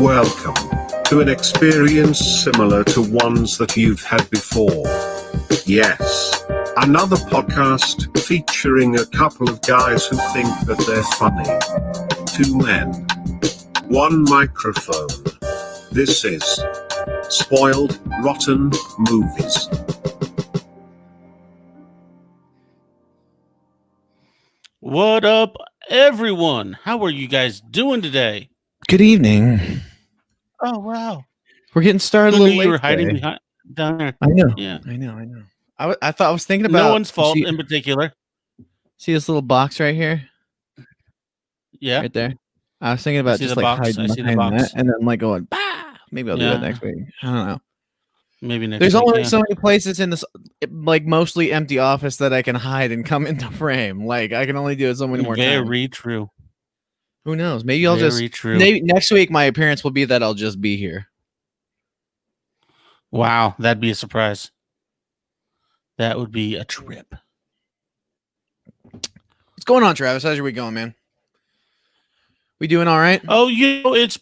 Welcome to an experience similar to ones that you've had before. Yes, another podcast featuring a couple of guys who think that they're funny. Two men, one microphone. This is Spoiled Rotten Movies. What up, everyone? How are you guys doing today? Good evening. Oh, wow. We're getting started a Who little knew late. you were hiding today. behind down there? I know. Yeah. I know. I thought I was thinking about No one's fault see, in particular. see this little box right here, Yeah. right there. I was thinking about see just the like box. hiding I see the behind box. that, and then like going, bah! Maybe I'll do Yeah. that next week. I don't know. Maybe next There's week, only yeah. so many places in this like mostly empty office that I can hide and come into frame. Like I can only do it so many more times. Very true. Who knows? Maybe I'll Very just true. maybe next week my appearance will be that I'll just be here. Wow, that'd be a surprise. That would be a trip. What's going on, Travis? How's your week going, man? We doing all right? Oh, it's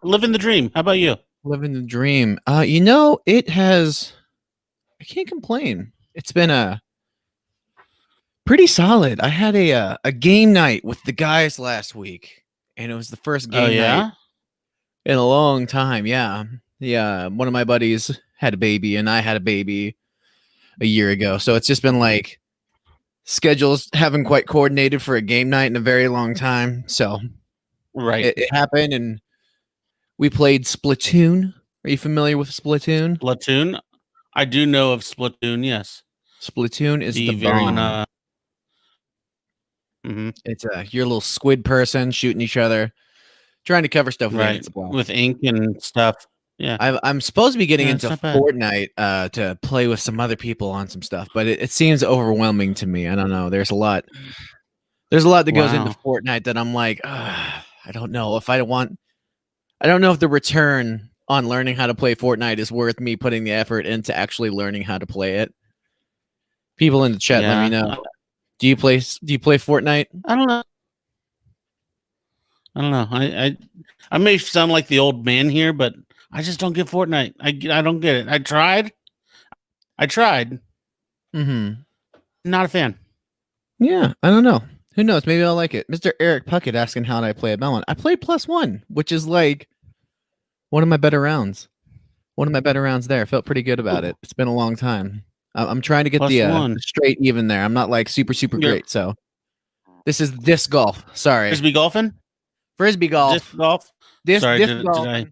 living the dream. How about you? Living the dream. It has. I can't complain. It's been pretty solid. I had a game night with the guys last week, and it was the first game night in a long time. Yeah. One of my buddies had a baby, and I had a baby a year ago. So it's just been like schedules haven't quite coordinated for a game night in a very long time. So Right. it happened, and we played Splatoon. Are you familiar with Splatoon? Splatoon. I do know of Splatoon. Yes. Splatoon is the very bomb. It's your little squid person shooting each other, trying to cover stuff. Right. With ink and stuff. Yeah. I'm supposed to be getting into it's not bad. Fortnite to play with some other people on some stuff, but it seems overwhelming to me. I don't know. There's a lot that goes into Fortnite that I'm like, I don't know if I don't know if the return on learning how to play Fortnite is worth me putting the effort into actually learning how to play it. People in the chat, let me know. Do you play Fortnite? I don't know. I may sound like the old man here, but I just don't get Fortnite. I don't get it. I tried. Mm-hmm. Not a fan. Yeah, I don't know. Who knows? Maybe I'll like it. Mr. Eric Puckett asking how did I play a Melon. I played +1, which is like one of my better rounds. There. Felt pretty good about it. It's been a long time. I'm trying to get the straight even there. I'm not like super great. So this is disc golf. Sorry. Frisbee golfing? Frisbee golf. Disc golf? Sorry, did golf. I?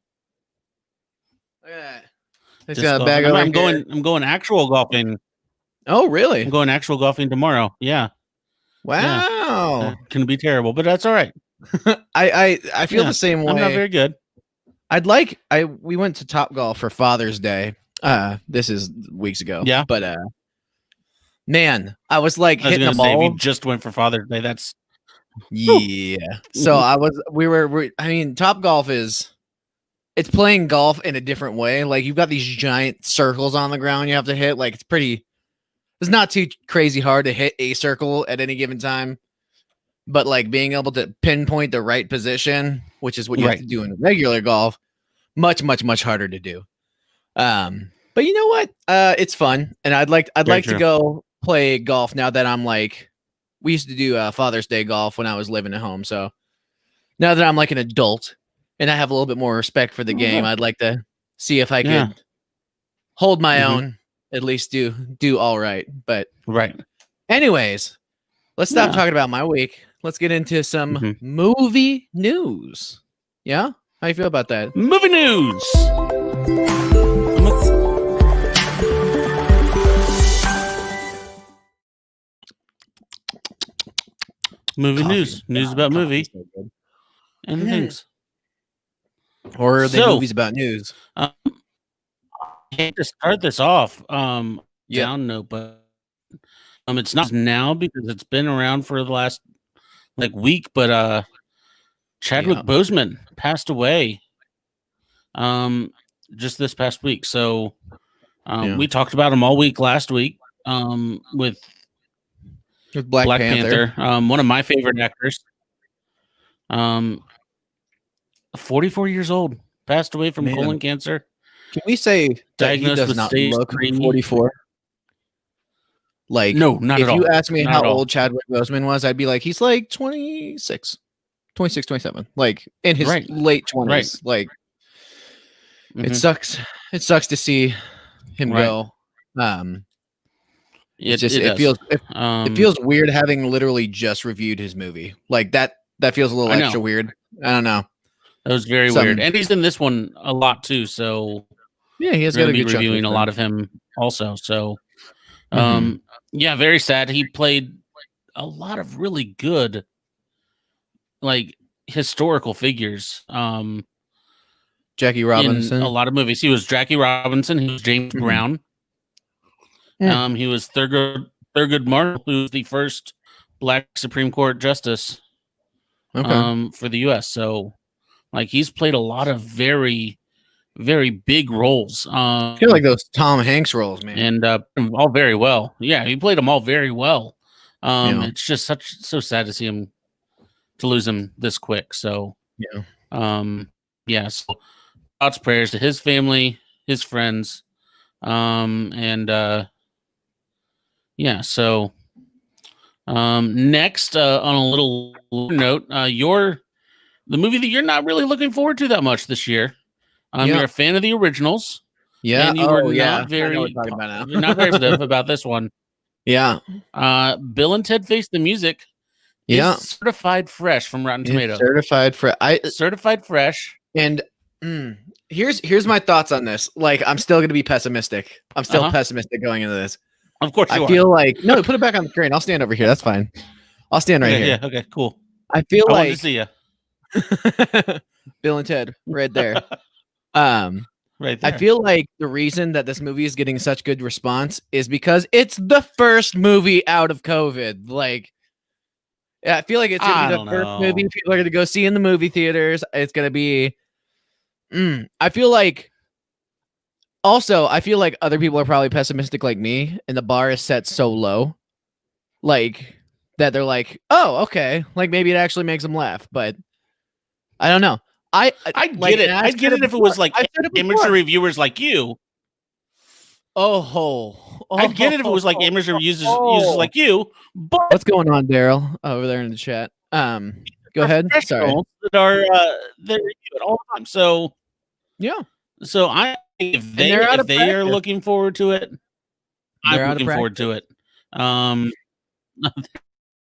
Look at that. I'm going actual golfing. Oh, really? I'm going actual golfing tomorrow. Yeah. Wow. Yeah. Can be terrible, but that's all right. I feel the same way. I'm not very good. We went to Topgolf for Father's Day. This is weeks ago. Yeah. But man, I was like hitting the ball. If you just went for Father's Day, that's yeah. So Topgolf it's playing golf in a different way. Like you've got these giant circles on the ground you have to hit. Like it's not too crazy hard to hit a circle at any given time. But like being able to pinpoint the right position, which is what you have to do in regular golf, much harder to do. But you know what? It's fun, and I'd like to go play golf now that I'm like, we used to do Father's Day golf when I was living at home. So now that I'm like an adult and I have a little bit more respect for the game, I'd like to see if I could hold my own, at least do all right. But anyways, let's stop talking about my week. Let's get into some movie news. Yeah? How you feel about that? Movie news. Movie news. News about movie. And things. Or are they movies about news? I hate to start this off down note, but it's not now because it's been around for the last week, but Chadwick Boseman passed away just this past week. So we talked about him all week last week with Black Panther. One of my favorite actors. 44 years old. passed away from Man. colon cancer. Can we say that he Diagnosed does with not stage look 3. 44? Like, No, not if at you all. asked me Not how at all. old Chadwick Boseman was, I'd be like, he's like 26, 27, like in his Right. late 20s. Right. Like, it Mhm. sucks. It sucks to see him Right. go. It's just It it does. feels weird having literally just reviewed his movie. Like that feels a little I know. extra weird. I don't know. That was very Some- weird. And he's in this one a lot too, so Yeah, he has we're got gonna a be good chunk reviewing a of lot of him also. So Mhm. yeah, very sad. He played a lot of really good like historical figures Jackie in Robinson. a lot of movies. He was Jackie Robinson, he was James Mhm. Brown. Yeah. He was Thurgood Marshall, who was the first Black Supreme Court justice Okay. for the US. So like he's played a lot of very, very big roles. I feel like those Tom Hanks roles, man. And all very well. Yeah, he played them all very well. Yeah. It's just so sad to see him to lose him this quick. So Yeah. yeah, so thoughts, prayers to his family, his friends. And yeah, so next on a little note, the movie that you're not really looking forward to that much this year. Yeah. You're a fan of the originals. Yeah. And you were yeah. not very, I know what we're talking about now. you're not very positive about this one. Yeah. Bill and Ted Face the Music Yeah. is certified fresh from Rotten It's Tomatoes. certified for Certified fresh. and here's my thoughts on this. Like, I'm still gonna be pessimistic. I'm still pessimistic going into this. Of course you I are. feel like no, put it back on the screen. I'll stand over here. That's fine. I'll stand right Okay, here. yeah, okay, cool. I feel I wanted like to see you. Bill and Ted right there. Right there. I feel like the reason that this movie is getting such good response is because it's the first movie out of COVID. Like, yeah, I feel like it's gonna be the first movie people are gonna go see in the movie theaters. It's gonna be. I feel like. Also, I feel like other people are probably pessimistic like me, and the bar is set so low, like that they're like, "Oh, okay, like maybe it actually makes them laugh." But I don't know. I'd get it. I'd get it if it was like amateur reviewers like you. I'd get it if it was like amateur users like you. But what's going on, Daryl, over there in the chat? Go ahead. Sorry. That are they're at all the time. So yeah. So if they are looking forward to it, I'm looking forward to it.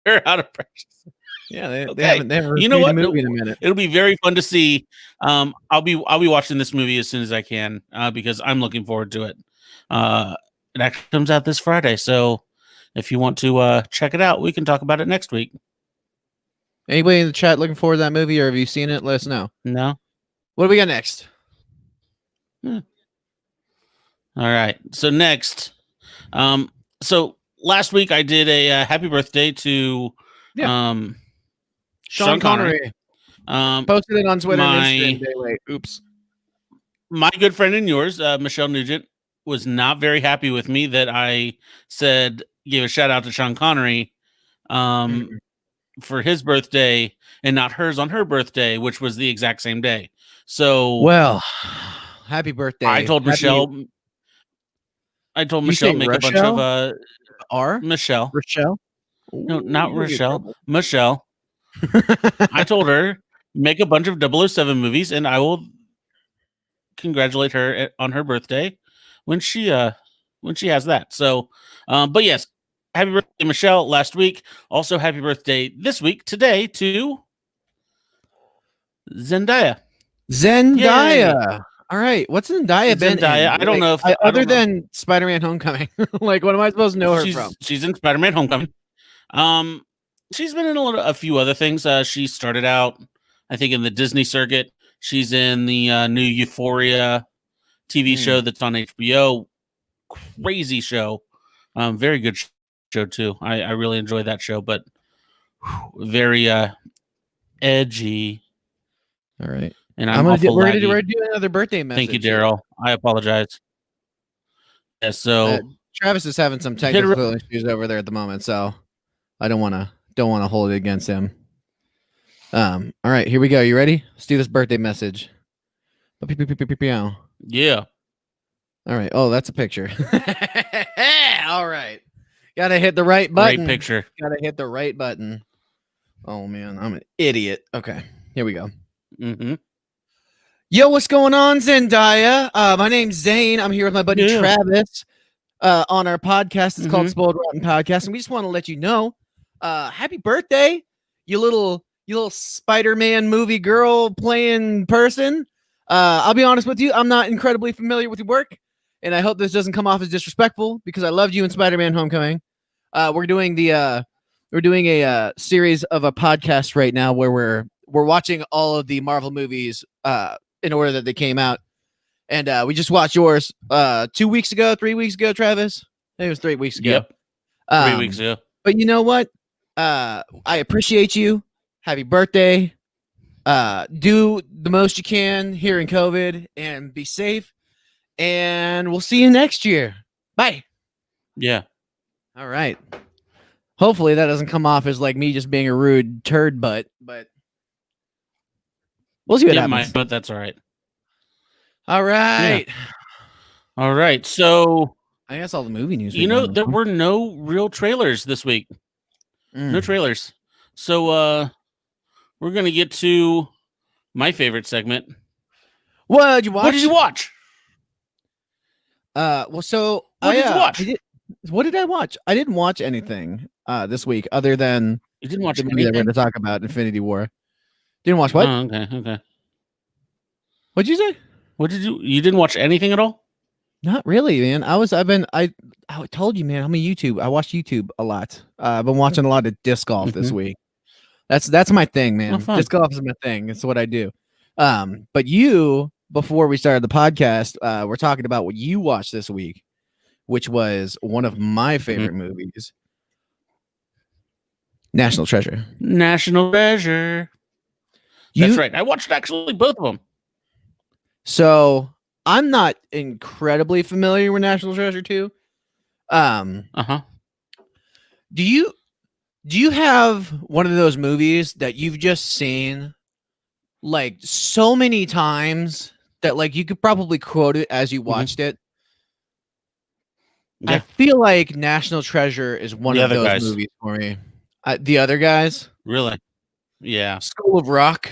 They're out of practice. Yeah, they haven't you know what? Movie in a minute. It'll be very fun to see. I'll be watching this movie as soon as I can because I'm looking forward to it. It actually comes out this Friday, so if you want to check it out, we can talk about it next week. Anybody in the chat looking forward to that movie, or have you seen it? Let us know. No. What do we got next? All right. So next, so last week I did a happy birthday to Sean Connery. Posted it on Twitter and Instagram. Oops. My good friend and yours, Michelle Nugent, was not very happy with me that I gave a shout out to Sean Connery for his birthday and not hers on her birthday, which was the exact same day. So, well, happy birthday. I told Michelle make a bunch of Michelle. Rochelle? No, not Rochelle. Michelle. I told her make a bunch of 007 movies, and I will congratulate her on her birthday when she has that. So, but yes, happy birthday, Michelle. Last week, also happy birthday this week today to Zendaya. Yay. All right, what's Zendaya been in? I don't know if other than Spider-Man: Homecoming. Like, what am I supposed to know her from? She's in Spider-Man: Homecoming. She's been in a few other things. She started out, I think, in the Disney circuit. She's in the new Euphoria TV show that's on HBO. Crazy show. Very good show too. I really enjoy that show, but very edgy. All right. And we're gonna do another birthday message. Thank you, Daryl. I apologize. Yeah, so Travis is having some technical issues over there at the moment, so I don't want to hold it against him. All right, here we go. You ready? Let's do this birthday message. Yeah. All right. Oh, that's a picture. All right. Gotta hit the right button. Great picture. Gotta hit the right button. Oh man, I'm an idiot. Okay, here we go. Mm-hmm. Yo, what's going on, Zendaya? My name's Zane. I'm here with my buddy Travis on our podcast. It's called Spoiled Rotten Podcast, and we just want to let you know, happy birthday, you little Spider-Man movie girl playing person. I'll be honest with you, I'm not incredibly familiar with your work, and I hope this doesn't come off as disrespectful because I loved you in Spider-Man: Homecoming. We're doing a series of a podcast right now where we're watching all of the Marvel movies in order that they came out, and we just watched yours 3 weeks ago, Travis. I think it was 3 weeks ago. Yep. 3 weeks ago. But you know what? I appreciate you. Happy birthday. Do the most you can here in COVID and be safe. And we'll see you next year. Bye. Yeah. All right. Hopefully that doesn't come off as like me just being a rude turd butt, but we'll see what happens. But that's all right. All right. Yeah. All right. So I guess all the movie news. There were no real trailers this week. No trailers. So we're gonna get to my favorite segment. What did you watch? What did you watch? What did you watch? What did I watch? I didn't watch anything this week other than you didn't watch the movie that we're going to talk about, Infinity War. Didn't watch what? Oh, okay. What'd you say? What did you didn't watch anything at all? Not really, man. I told you, man, I watch YouTube a lot. I've been watching a lot of disc golf this week. That's my thing, man. Disc golf is my thing. It's what I do. But you, before we started the podcast, we're talking about what you watched this week, which was one of my favorite movies, National Treasure. National Treasure. That's right. I watched actually both of them. So I'm not incredibly familiar with National Treasure 2. Do you have one of those movies that you've just seen like so many times that like you could probably quote it as you watched it? Yeah. I feel like National Treasure is one of those movies for me. The Other Guys, really? Yeah. School of Rock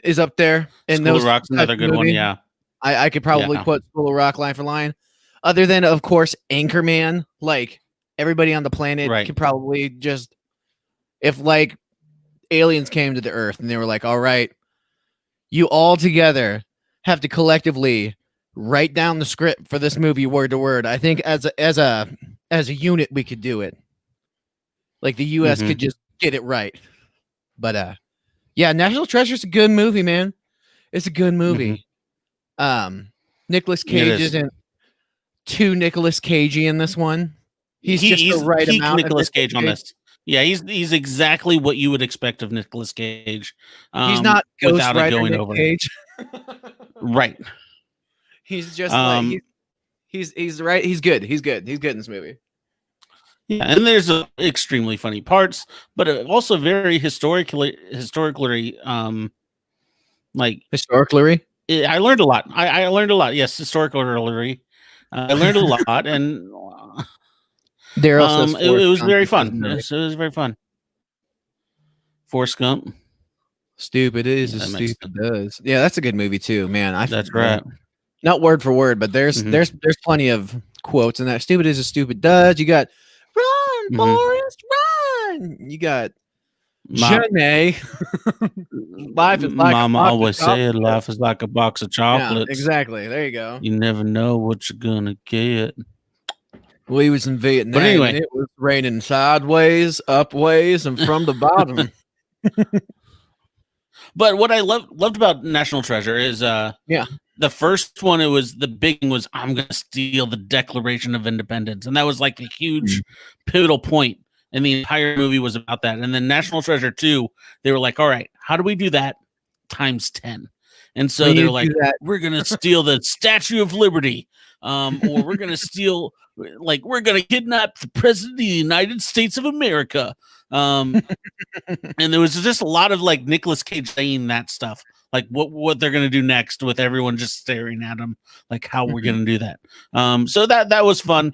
is up there. And School of Rock's another good one. Yeah. I could probably quote School of Rock line for line. Other than, of course, Anchorman. Like everybody on the planet could probably just, if like aliens came to the Earth and they were like, "All right, you all together have to collectively write down the script for this movie word to word." I think as a unit we could do it. Like the US could just get it right. But yeah, National Treasure is a good movie, man. It's a good movie. Nicolas Cage isn't too Nicolas Cagey in this one. He's just the right amount of Nicolas Cage on this. Yeah, he's exactly what you would expect of Nicolas Cage. He's not without it going over. Cage. Right. He's just like he's right. He's good. He's good in this movie. Yeah, and there's extremely funny parts, but also very historically like historically. I learned a lot. I learned a lot. Yes, historically. I learned a lot, and it was very fun. Yes, it was very fun. Forrest Gump. Stupid is as stupid does. Yeah, that's a good movie too, man. That's right. Not word for word, but there's plenty of quotes in that. Stupid is as stupid does. You got run, Forrest, run. You got Jenny. Life is like Mama always said life is like a box of chocolates. Yeah, exactly. There you go. You never know what you're gonna get. We was in Vietnam, but anyway, and it was raining sideways, upways, and from the bottom. But what I loved about National Treasure is the first one, the big thing was, I'm gonna steal the Declaration of Independence, and that was like a huge pivotal point. And the entire movie was about that. And then National Treasure 2, they were like, all right, how do we do that times 10? And so they're like, we're going to steal the Statue of Liberty. Or we're going to steal, like, we're going to kidnap the President of the United States of America. And there was just a lot of, like, Nicolas Cage saying that stuff. like what they're gonna do next with everyone just staring at them, like how we're gonna do that. So that was fun.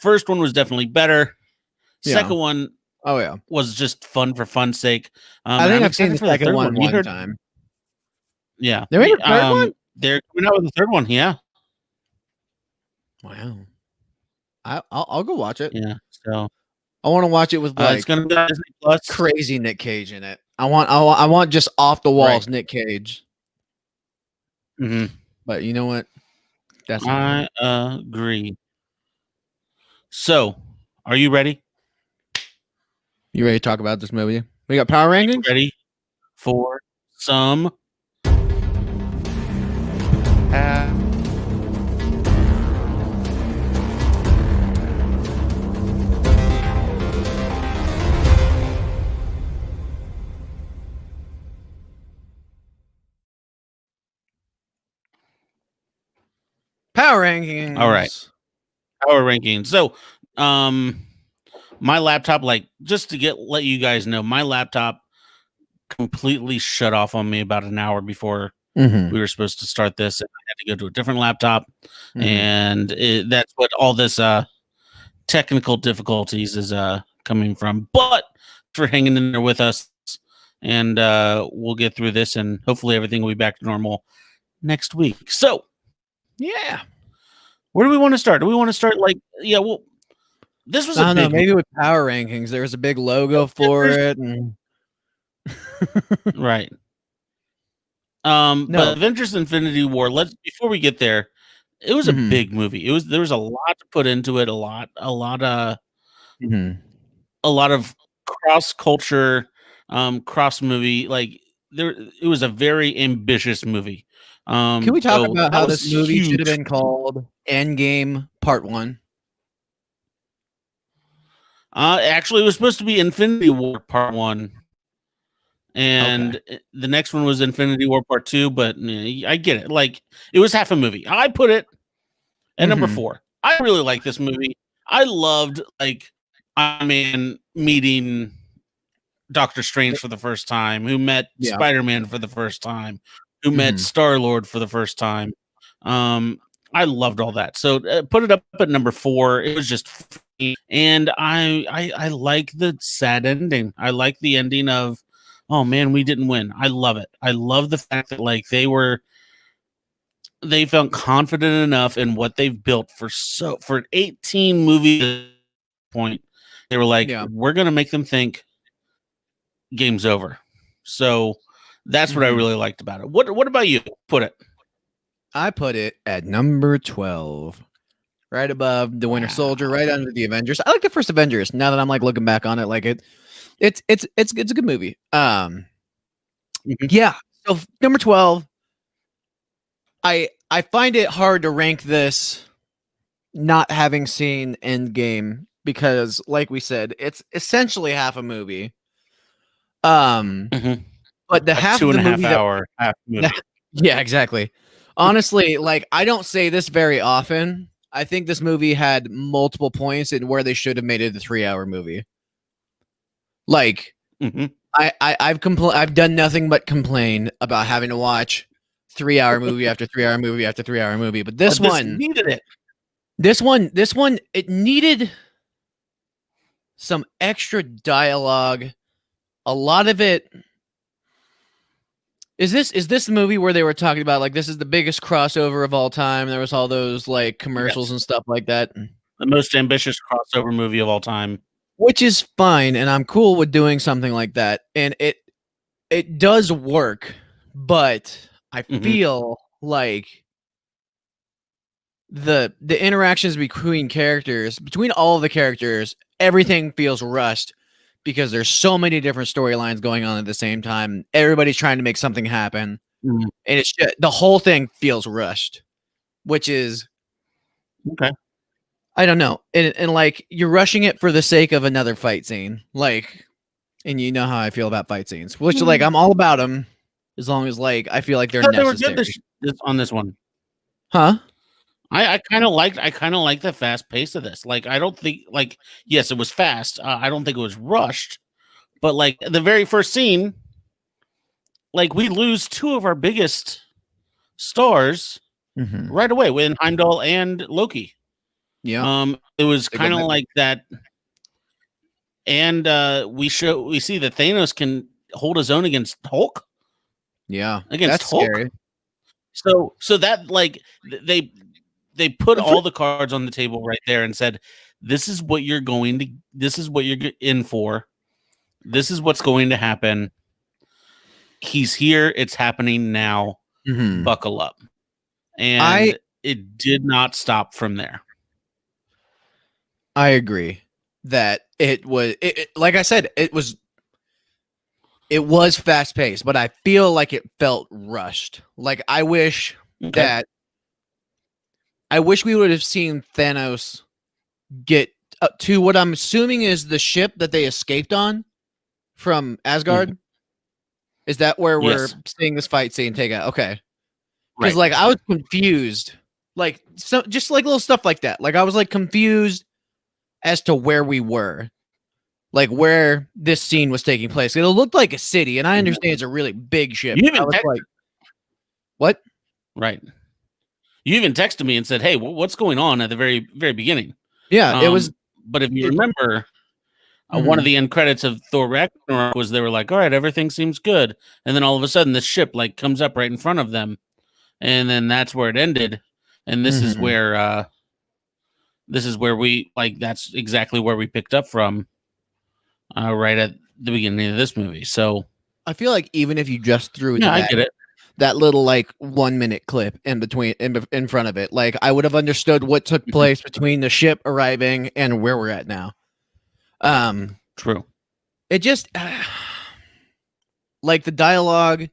First one was definitely better. Yeah. Second one, Oh yeah, was just fun for fun's sake. I and think I'm I've seen the excited for the second third one You one heard- time. Yeah, They made a third one? They're coming out with the third one. Yeah, Wow. I'll go watch it. yeah. So I want to watch it with it's like gonna be on Disney Plus. crazy Nick Cage in it. I want just off the walls Nick Cage. hmm But you know what? That's I agree. So, are you ready? You ready to talk about this movie? We got power rankings. Ready for some? Power rankings. All right. Power rankings. So, my laptop, like, just to let you guys know, my laptop completely shut off on me about an hour before Mhm. we were supposed to start this, and I had to go to a different laptop, Mhm. and that's what all this technical difficulties is coming from. But for hanging in there with us, and we'll get through this, and hopefully everything will be back to normal next week. So, Yeah. where do we want to start? Do we want to start well, this was I a don't know. big Maybe with power rankings, there was a big logo for it, and right. No. But Avengers Infinity War, before we get there, it was a Mhm. big movie. There was a lot to put into it, a lot Mhm. of cross culture, cross movie. Like it was a very ambitious movie. Can we talk so about that how was this movie should have huge. been called Endgame Part 1? Actually, it was supposed to be Infinity War Part 1. And the next one was Infinity War Part 2, but I get it. Like, it was half a movie. I put it at number Mhm. 4. I really like this movie. I loved, Iron Man meeting Doctor Strange for the first time, who met Yeah. Spider-Man for the first time, who met Mhm. Star-Lord for the first time. I loved all that. So put it up at number 4. It was just funny. And I like the sad ending. I like the ending of, oh man, we didn't win. I love it. I love the fact that they felt confident enough in what they've built for 18 movies point. They were like, Yeah. we're gonna make them think game's over. So that's what I Mhm. really liked about it. What about you? Put it. I put it at number 12. Right above the Winter Soldier, right under the Avengers. I like the first Avengers. Now that I'm like looking back on it, like it's a good movie. Mhm. Yeah. So number 12. I find it hard to rank this not having seen Endgame because, like we said, it's essentially half a movie. Mhm. But the A half two of and the a half movie that hour half movie. yeah, exactly. Honestly, like I don't say this very often. I think this movie had multiple points in where they should have made it a 3-hour movie. Like Mhm. I've done nothing but complain about having to watch 3-hour movie after 3-hour movie after 3-hour movie. But this But one needed it. This one, it needed some extra dialogue. A lot of it is this the movie where they were talking about like this is the biggest crossover of all time. There was all those like commercials Yes. and stuff like that, The most ambitious crossover movie of all time. which is fine, and I'm cool with doing something like that. And it does work, but I Mhm. feel like the interactions between all of the characters, everything feels rushed because there's so many different storylines going on at the same time. Everybody's trying to make something happen, Mhm. and it's just, the whole thing feels rushed, which is Okay. I don't know, and like you're rushing it for the sake of another fight scene, like, and you know how I feel about fight scenes, which like I'm all about them as long as like I feel like they're They were good necessary, on this one. huh? I kind of like the fast pace of this. Like I don't think yes, it was fast. I don't think it was rushed, but like the very first scene, like we lose two of our biggest stars right away with Heimdall and Loki. Yeah. It was They go kind of back. like that. And we see that Thanos can hold his own against Hulk. Yeah. Against That's Hulk. scary. So that like they put all the cards on the table right there and said, this is what you're in for. This is what's going to happen. He's here. It's happening now. Buckle up. And it did not stop from there. I agree that it was like I said, it was fast paced, but I feel like it felt rushed. Like I wish we would have seen Thanos get up to what I'm assuming is the ship that they escaped on from Asgard. Is that where we're seeing this fight scene take out? Okay. Because like I was confused. Like just like little stuff like that. Like I was like confused as to where we were. Like where this scene was taking place. It looked like a city, and I understand it's a really big ship. You even I was like, what? Right. You even texted me and said, "Hey, what's going on?" At the very, very beginning. Yeah, it was. But if you remember, one of the end credits of Thor Ragnarok was they were like, "All right, everything seems good," and then all of a sudden, the ship like comes up right in front of them, and then that's where it ended. And this is where we like. That's exactly where we picked up from. Right at the beginning of this movie. So I feel like even if you just threw I get it. That little like 1 minute clip in between in front of it, like I would have understood what took place between the ship arriving and where we're at now. True. It just like the dialogue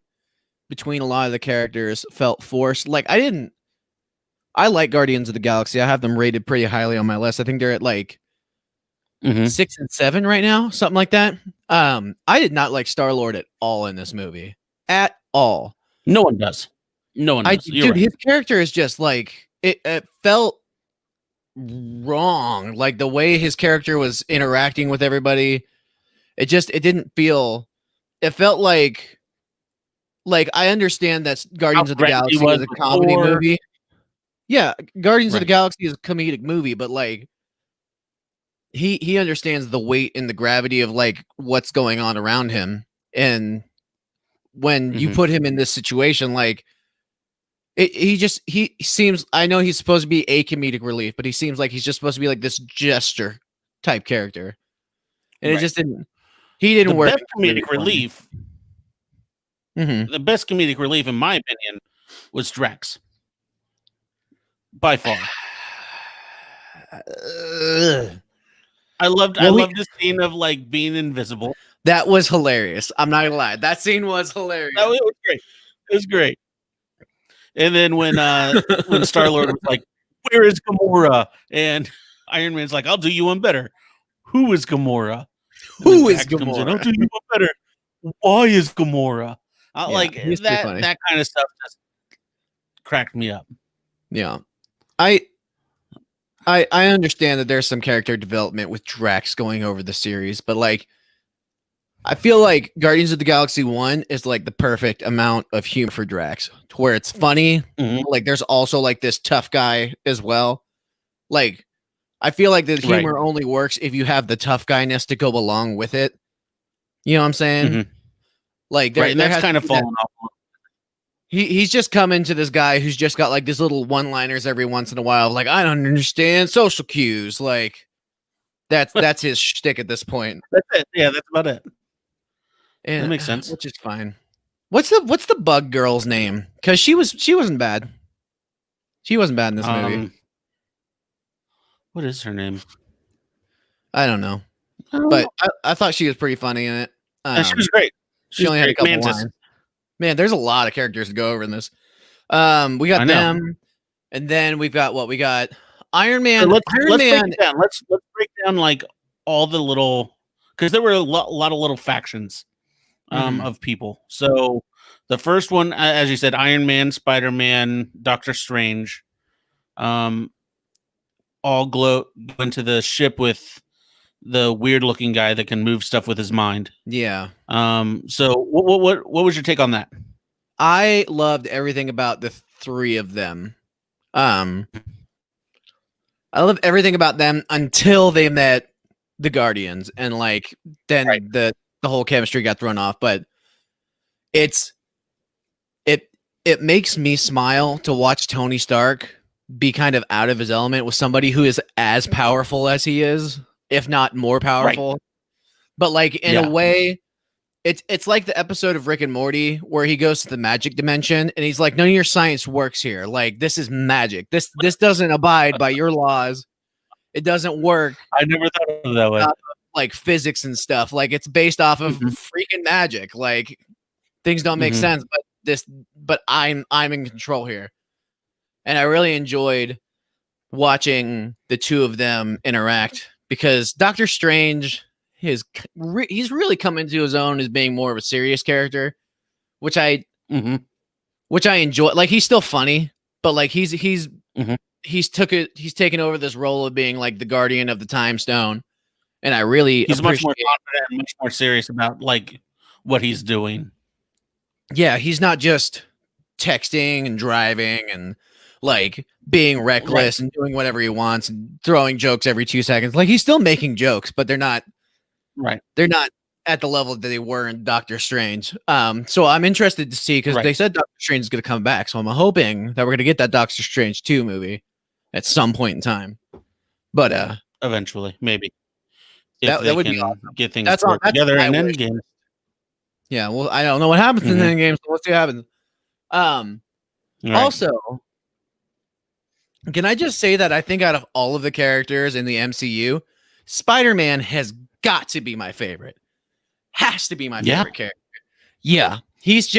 between a lot of the characters felt forced. Like I like Guardians of the Galaxy. I have them rated pretty highly on my list. I think they're at like 6 and 7 right now, something like that. I did not like Star-Lord at all in this movie. At all. No one does. No one does. Dude, his character is just like it felt wrong. Like the way his character was interacting with everybody. It didn't feel. It felt like I understand that Guardians of the Galaxy is a comedy movie. Yeah, Guardians of the Galaxy is a comedic movie, but like he understands the weight and the gravity of like what's going on around him, and when you put him in this situation, like he seems. I know he's supposed to be a comedic relief, but he seems like he's just supposed to be like this jester type character, and it just didn't. He didn't work. Best comedic relief. The best comedic relief, in my opinion, was Drax. By far. I loved the scene of like being invisible. That was hilarious. I'm not gonna lie. That scene was hilarious. It was great. It was great. And then when Star-Lord was like, "Where is Gamora?" and Iron Man's like, "I'll do you one better." Who is Gamora? Who is Gamora? I'll do you one better. Why is Gamora? Like that kind of stuff just cracked me up. Yeah. I understand that there's some character development with Drax going over the series, but like I feel like Guardians of the Galaxy 1 is like the perfect amount of humor for Drax, to where it's funny. Like there's also like this tough guy as well. Like I feel like the humor only works if you have the tough guyness to go along with it. You know what I'm saying? Like and that's kind of fallen off. He's just coming to this guy who's just got like these little one-liners every once in a while. Like, I don't understand social cues. Like that's his shtick at this point. That's it. Yeah, that's about it. And, that makes sense. Which is fine. What's the bug girl's name? Because she wasn't bad. She wasn't bad in this movie. What is her name? I don't know. But I thought she was pretty funny in it. She was great. She only had a couple lines. Man, there's a lot of characters to go over in this. We got them, and then we've got what we got. Iron Man. So let's break down like all the little, because there were a lot of little factions of people. So the first one, as you said, Iron Man, Spider-Man, Doctor Strange, all go into the ship with the weird looking guy that can move stuff with his mind. Yeah. So what was your take on that? I loved everything about the three of them. I loved everything about them until they met the Guardians, and like then the whole chemistry got thrown off. But it makes me smile to watch Tony Stark be kind of out of his element with somebody who is as powerful as he is, if not more powerful. Right. But like in a way, it's like the episode of Rick and Morty where he goes to the magic dimension and he's like, none of your science works here. Like, this is magic. This doesn't abide by your laws. It doesn't work. I never thought of it that way. Like physics and stuff. Like, it's based off of freaking magic. Like, things don't make sense, but I'm in control here. And I really enjoyed watching the two of them interact because Doctor Strange, he's really come into his own as being more of a serious character, which I enjoy. Like, he's still funny, but like he's taken over this role of being like the guardian of the time stone, and I really he's much more confident and much more serious about like what he's doing. Yeah, he's not just texting and driving and like being reckless and doing whatever he wants and throwing jokes every 2 seconds. Like, he's still making jokes, but they're not They're not at the level that they were in Doctor Strange. So I'm interested to see because they said Doctor Strange is going to come back. So I'm hoping that we're going to get that Doctor Strange 2 movie at some point in time. But eventually, maybe that would be awesome. Get things together in Endgame. Yeah, well, I don't know what happens in Endgame, so let's see what happens. Also, can I just say that I think out of all of the characters in the MCU, Spider-Man has got to be my favorite. Has to be my favorite character. Yeah. He's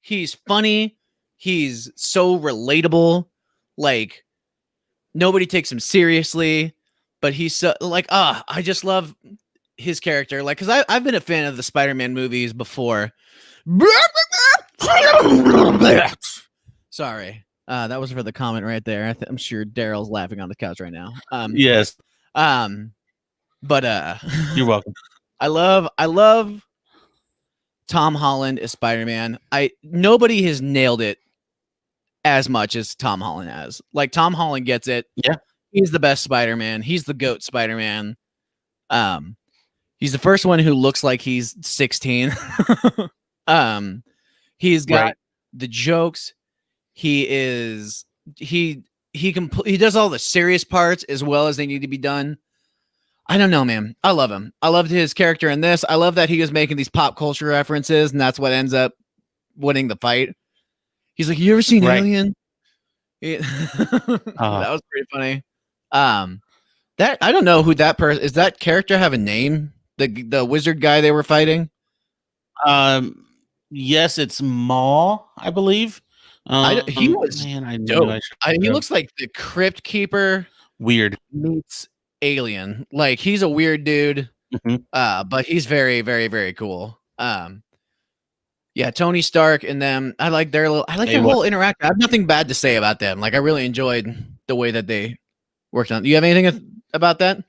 he's funny. He's so relatable. Like, nobody takes him seriously, but he's so like, I just love his character. Like, because I've been a fan of the Spider-Man movies before. Sorry. That was for the comment right there. I'm sure Daryl's laughing on the couch right now. Yes. But you're welcome. I love Tom Holland as Spider-Man. Nobody has nailed it as much as Tom Holland has. Like, Tom Holland gets it. Yeah. He's the best Spider-Man. He's the GOAT Spider-Man. He's the first one who looks like he's 16. He's got the jokes. He does all the serious parts as well as they need to be done. I don't know, man. I love him. I loved his character in this. I love that he was making these pop culture references, and that's what ends up winning the fight. He's like, "You ever seen Alien?" That was pretty funny. That I don't know who that person is. That character have a name? The wizard guy they were fighting. Yes, it's Maul, I believe. He was dope. He looks like the Crypt Keeper. Weird meets Alien. Like, he's a weird dude, but he's very, very, very cool. Yeah, Tony Stark and them. I like their whole interaction. I have nothing bad to say about them. Like, I really enjoyed the way that they worked on. Do you have anything about that,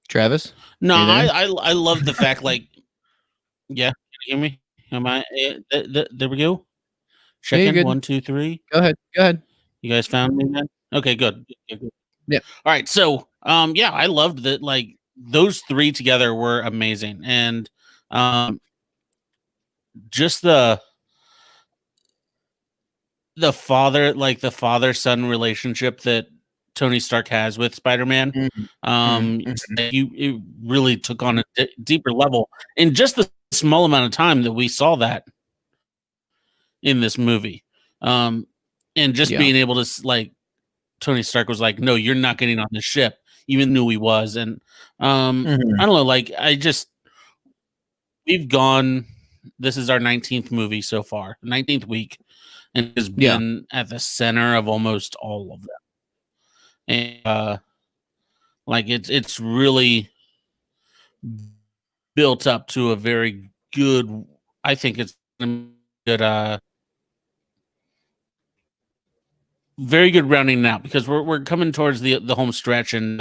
Travis? No, I love the fact. Like, yeah, can you hear me? Am I? There we go. Check in 1, 2, 3. Go ahead. You guys found me then? Okay, good. Yeah. All right. So, yeah, I loved that. Like, those three together were amazing, and just the father-son relationship that Tony Stark has with Spider-Man, it really took on a deeper level in just the small amount of time that we saw that in this movie. And just being able to, like, Tony Stark was like, "No, you're not getting on the ship," even knew he was. And I don't know, like, we've gone. This is our 19th movie so far, 19th week, and has been at the center of almost all of them. And like, it's really built up to a very good. I think it's a good very good rounding out because we're coming towards the home stretch, and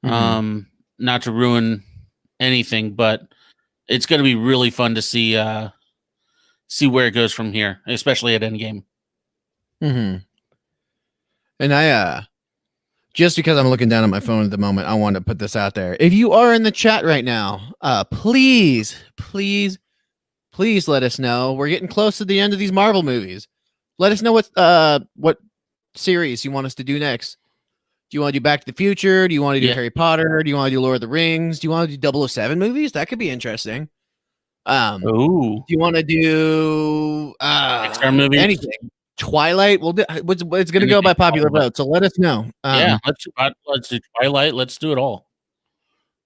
not to ruin anything, but it's going to be really fun to see where it goes from here, especially at Endgame. Mm-hmm. And I just because I'm looking down at my phone at the moment, I want to put this out there. If you are in the chat right now, please let us know. We're getting close to the end of these Marvel movies. Let us know what series you want us to do next. Do you want to do Back to the Future? Do you want to do Harry Potter? Do you want to do Lord of the Rings? Do you want to do 007 movies? That could be interesting. Do you want to do movies? Anything? Twilight? Well, it's going to go by popular vote, so let us know. Let's do Twilight. Let's do it all.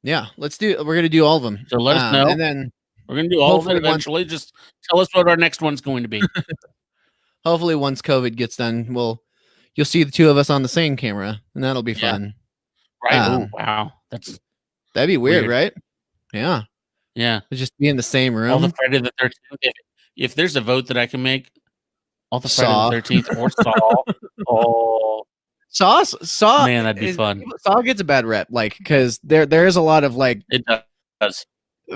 Yeah, let's do. We're going to do all of them. So let us know, and then we're going to do all of it eventually. Just tell us what our next one's going to be. Hopefully, once COVID gets done, you'll see the two of us on the same camera, and that'll be fun. Right? Wow, that'd be weird, right? Yeah. Just be in the same room. All the Friday the 13th. If there's a vote that I can make, all the Friday the 13th or Saw. Saw. Man, that'd be fun. Saw gets a bad rep, because there is a lot of it does.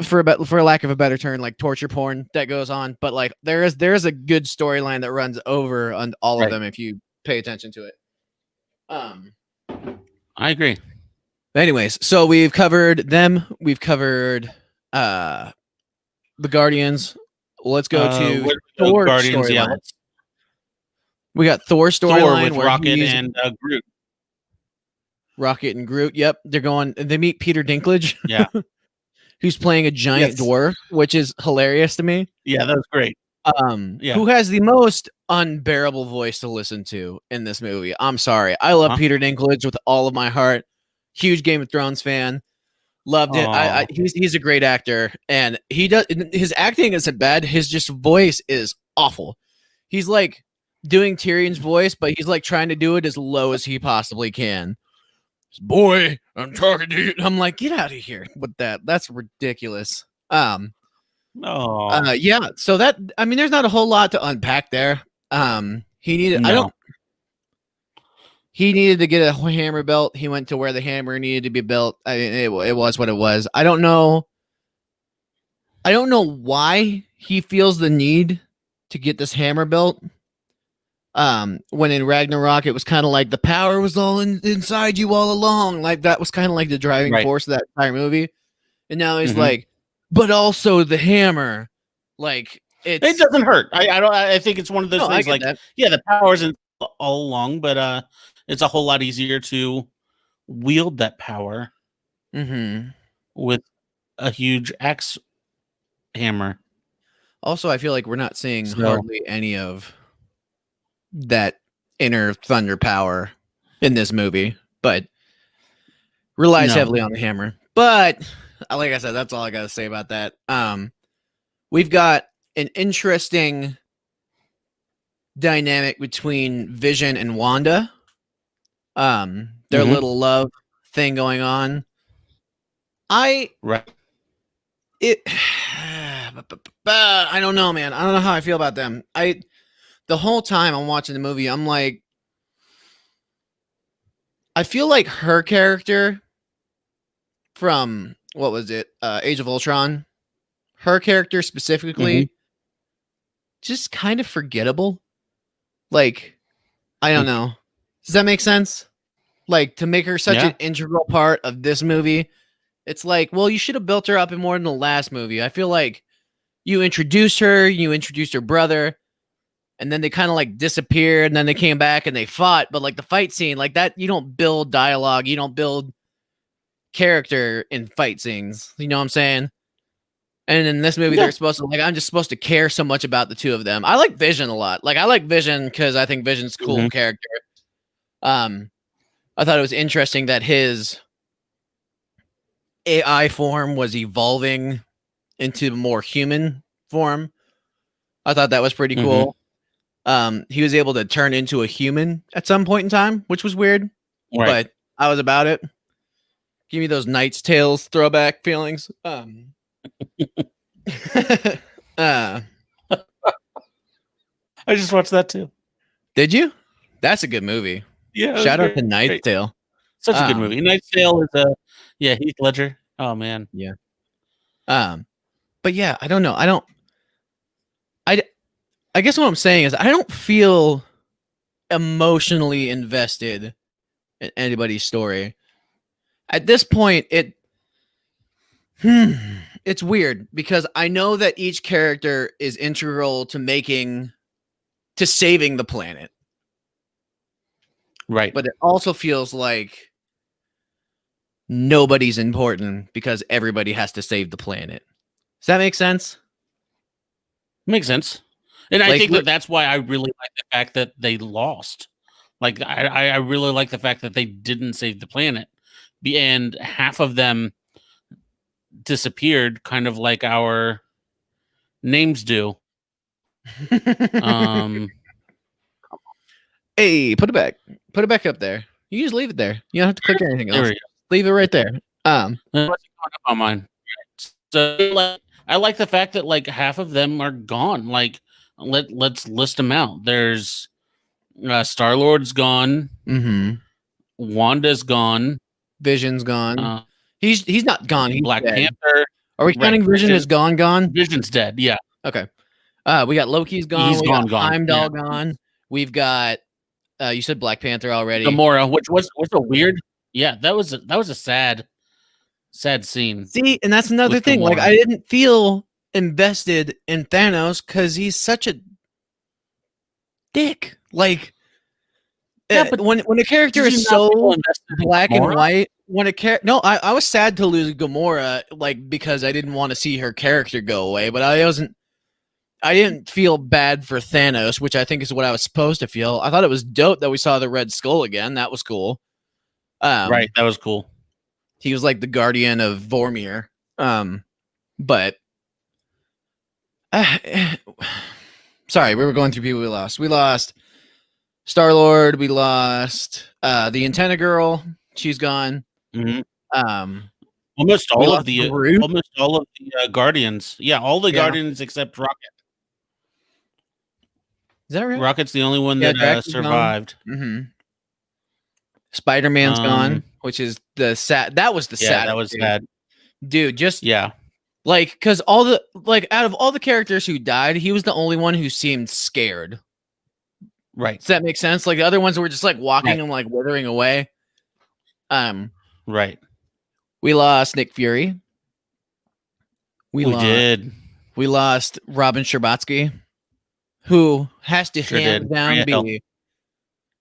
For lack of a better term, torture porn that goes on, but there is a good storyline that runs over on all of them if you pay attention to it. I agree. Anyways, so we've covered them. We've covered the Guardians. Let's go to Thor Guardians. Storyline. We got Thor storyline with Rocket and Groot. Rocket and Groot. Yep, they meet Peter Dinklage. Yeah. Who's playing a giant dwarf, which is hilarious to me. Yeah, that was great. Who has the most unbearable voice to listen to in this movie? I'm sorry. I love Peter Dinklage with all of my heart. Huge Game of Thrones fan. Loved it. He's a great actor, and his acting isn't bad. His just voice is awful. He's doing Tyrion's voice, but he's trying to do it as low as he possibly can. Boy, I'm talking to you. I'm like, get out of here with that. That's ridiculous. Yeah. So there's not a whole lot to unpack there. He needed to get a hammer belt. He went to where the hammer needed to be built. I mean, it was what it was. I don't know why he feels the need to get this hammer belt. When in Ragnarok, it was kind of like the power was all inside you all along. That was kind of the driving force of that entire movie. And now he's but also the hammer. It doesn't hurt. I think it's one of those things the power isn't all along, but it's a whole lot easier to wield that power with a huge axe hammer. Also, I feel like we're not seeing hardly any of that inner thunder power in this movie, but relies heavily on the hammer. But like I said, that's all I gotta say about that. We've got an interesting dynamic between Vision and Wanda. Their little love thing going on. I don't know, man. I don't know how I feel about them. The whole time I'm watching the movie, I'm like, I feel like her character from, what was it? Age of Ultron. Her character specifically, just kind of forgettable. I don't know. Does that make sense? To make her such an integral part of this movie, it's well, you should have built her up in more than the last movie. I feel like you introduced her brother, and then they kind of disappeared, and then they came back and they fought. But the fight scene, that, you don't build dialogue, you don't build character in fight scenes. You know what I'm saying? And in this movie, they're supposed to I'm just supposed to care so much about the two of them. I like Vision a lot. I like Vision because I think Vision's a cool character. I thought it was interesting that his AI form was evolving into more human form. I thought that was pretty cool. He was able to turn into a human at some point in time, which was weird, but I was about it. Give me those Knight's Tales throwback feelings. I just watched that too. Did you? That's a good movie. Yeah, Shout out to Knight's Tale. Such a good movie. Knight's Tale is Heath Ledger. Oh man. Yeah. But yeah, I don't know. I guess what I'm saying is I don't feel emotionally invested in anybody's story. At this point, it's weird because I know that each character is integral to saving the planet. Right. But it also feels like nobody's important because everybody has to save the planet. Does that make sense? Makes sense. And I think that's why I really like the fact that they lost. Like, I really like the fact that they didn't save the planet. And half of them disappeared, kind of like our names do. Hey, put it back. Put it back up there. You just leave it there. You don't have to click anything else. Leave it right there. What's going up on mine? So, I like the fact that like half of them are gone. Like, let's list them out. There's Star-Lord's gone. Mm-hmm. Wanda's gone. Vision's gone. He's not gone. He's Black dead. Panther. Are we counting Vision as gone? Vision's dead. Yeah. Okay. We got Loki's gone. He's gone. Heimdall gone. We've got. You said Black Panther already. Gamora, which was a weird. Yeah, that was a sad scene. See, and that's another thing. Gamora. Like, I didn't feel invested in Thanos because he's such a dick. Like, but when a character is so black and white, I was sad to lose Gamora, like, because I didn't want to see her character go away, but I didn't feel bad for Thanos, which I think is what I was supposed to feel. I thought it was dope that we saw the Red Skull again. That was cool. Right, that was cool. He was like the guardian of Vormir. But sorry, we were going through people we lost. We lost Star-Lord. We lost the Antenna Girl. She's gone. Mm-hmm. Almost all of the Guardians. Yeah, all the Guardians except Rocket. Is that right? Rocket's the only one that survived. Mm-hmm. Spider-Man's gone, which is the sad. That was the sad. That was sad, dude. Like, because out of all the characters who died, he was the only one who seemed scared. Right. Does that make sense? Like, the other ones were just like walking and like withering away. Right. We lost Nick Fury. We did. We lost Robin Scherbatsky, who has to hands down be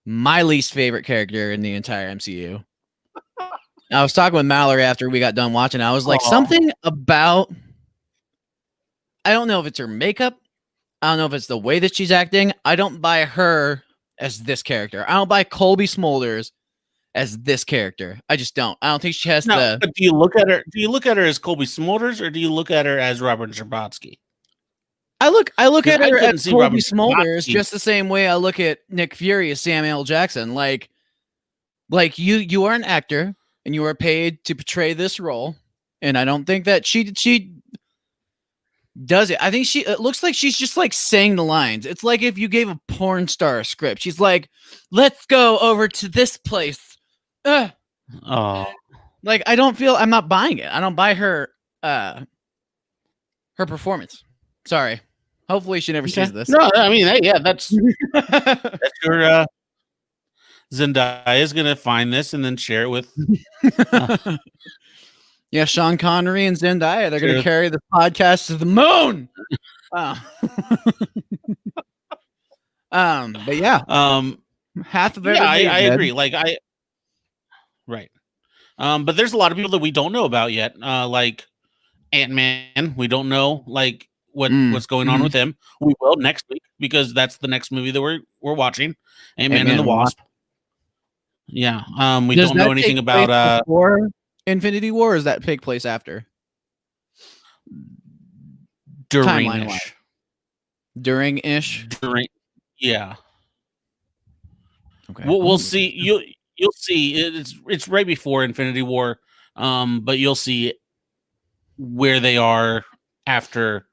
my least favorite character in the entire MCU. I was talking with Mallory after we got done watching. I was like, something about, I don't know if it's her makeup. I don't know if it's the way that she's acting. I don't buy her as this character. I don't buy Colby Smulders as this character. I just don't. I don't think she has the. But do you look at her? Do you look at her as Colby Smulders, or do you look at her as Robert Scherbatsky? I look at her as Colby Smulders just the same way I look at Nick Fury as Samuel L. Jackson. Like you are an actor and you are paid to portray this role, and I don't think that she does it. I think it looks like she's just like saying the lines. It's like if you gave a porn star a script. She's like, "Let's go over to this place." Like, I don't feel. I'm not buying it. I don't buy her performance. Sorry. Hopefully she never sees this. No, I mean, that's your Zendaya is gonna find this and then share it with. Yeah, Sean Connery and Zendaya. They're gonna carry the podcast to the moon. But yeah, half of everybody. I agree. Like right. But there's a lot of people that we don't know about yet. Like Ant-Man, we don't know like what's going on with him. We will next week because that's the next movie that we're watching. Ant-Man and the Wasp. Yeah. We don't know anything about before Infinity War, or does that take place after? During-ish. During-ish? Yeah. Okay. We'll see. You'll see. It's right before Infinity War. But you'll see where they are after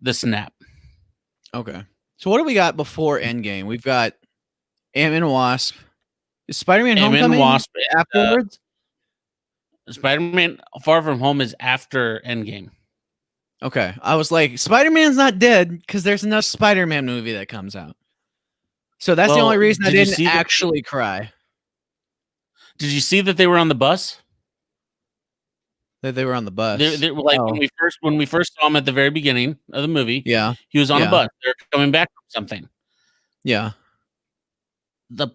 the snap. Okay. So what do we got before Endgame? We've got Ant-Man and Wasp. Is Spider-Man Ant-Man and Homecoming Wasp. afterwards? Spider-Man Far From Home is after Endgame. Okay, I was like, Spider-Man's not dead because there's another Spider-Man movie that comes out. So that's the Well, only reason I did you didn't see that- actually cry. Did you see that they were on the bus? That they were on the bus. They were like Oh. when we first saw him at the very beginning of the movie. Yeah, he was on yeah. a bus. They're coming back from something. yeah. The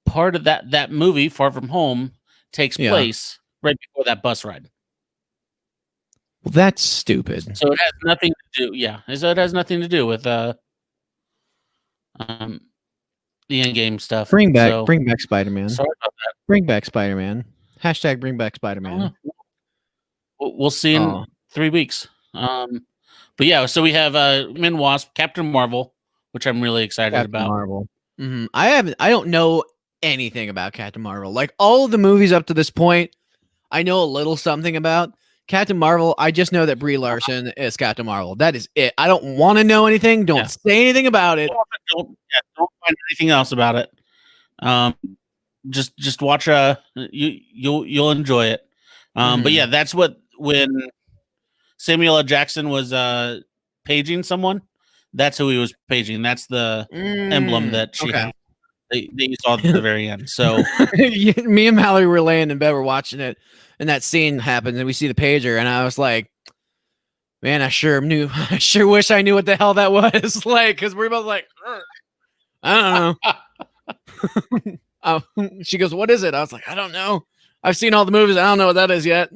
part of that movie, Far From Home, takes Yeah. place right before that bus ride. Well, that's stupid. So it has nothing to do. Yeah, so it has nothing to do with the Endgame stuff. Bring back So, Spider-Man. sorry about that. Bring back Spider-Man. Hashtag bring back Spider-Man. We'll see in 3 weeks. But yeah, so we have Min Wasp, Captain Marvel, which I'm really excited Captain about. Marvel. Mm-hmm. I don't know anything about Captain Marvel. Like all of the movies up to this point, I know a little something about. Captain Marvel, I just know that Brie Larson is Captain Marvel. That is it. I don't want to know anything. Don't say anything about it. Don't find anything else about it. Just watch. You'll enjoy it. But yeah, that's when Samuel L. Jackson was paging someone. That's who he was paging. That's the emblem that she had. They saw at the very end. So me and Mallory were laying in bed, we're watching it, and that scene happens, and we see the pager, and I was like, "Man, I sure wish I knew what the hell that was." Like, because we're both like, I don't know. She goes, "What is it?" I was like, "I don't know. I've seen all the movies. I don't know what that is yet."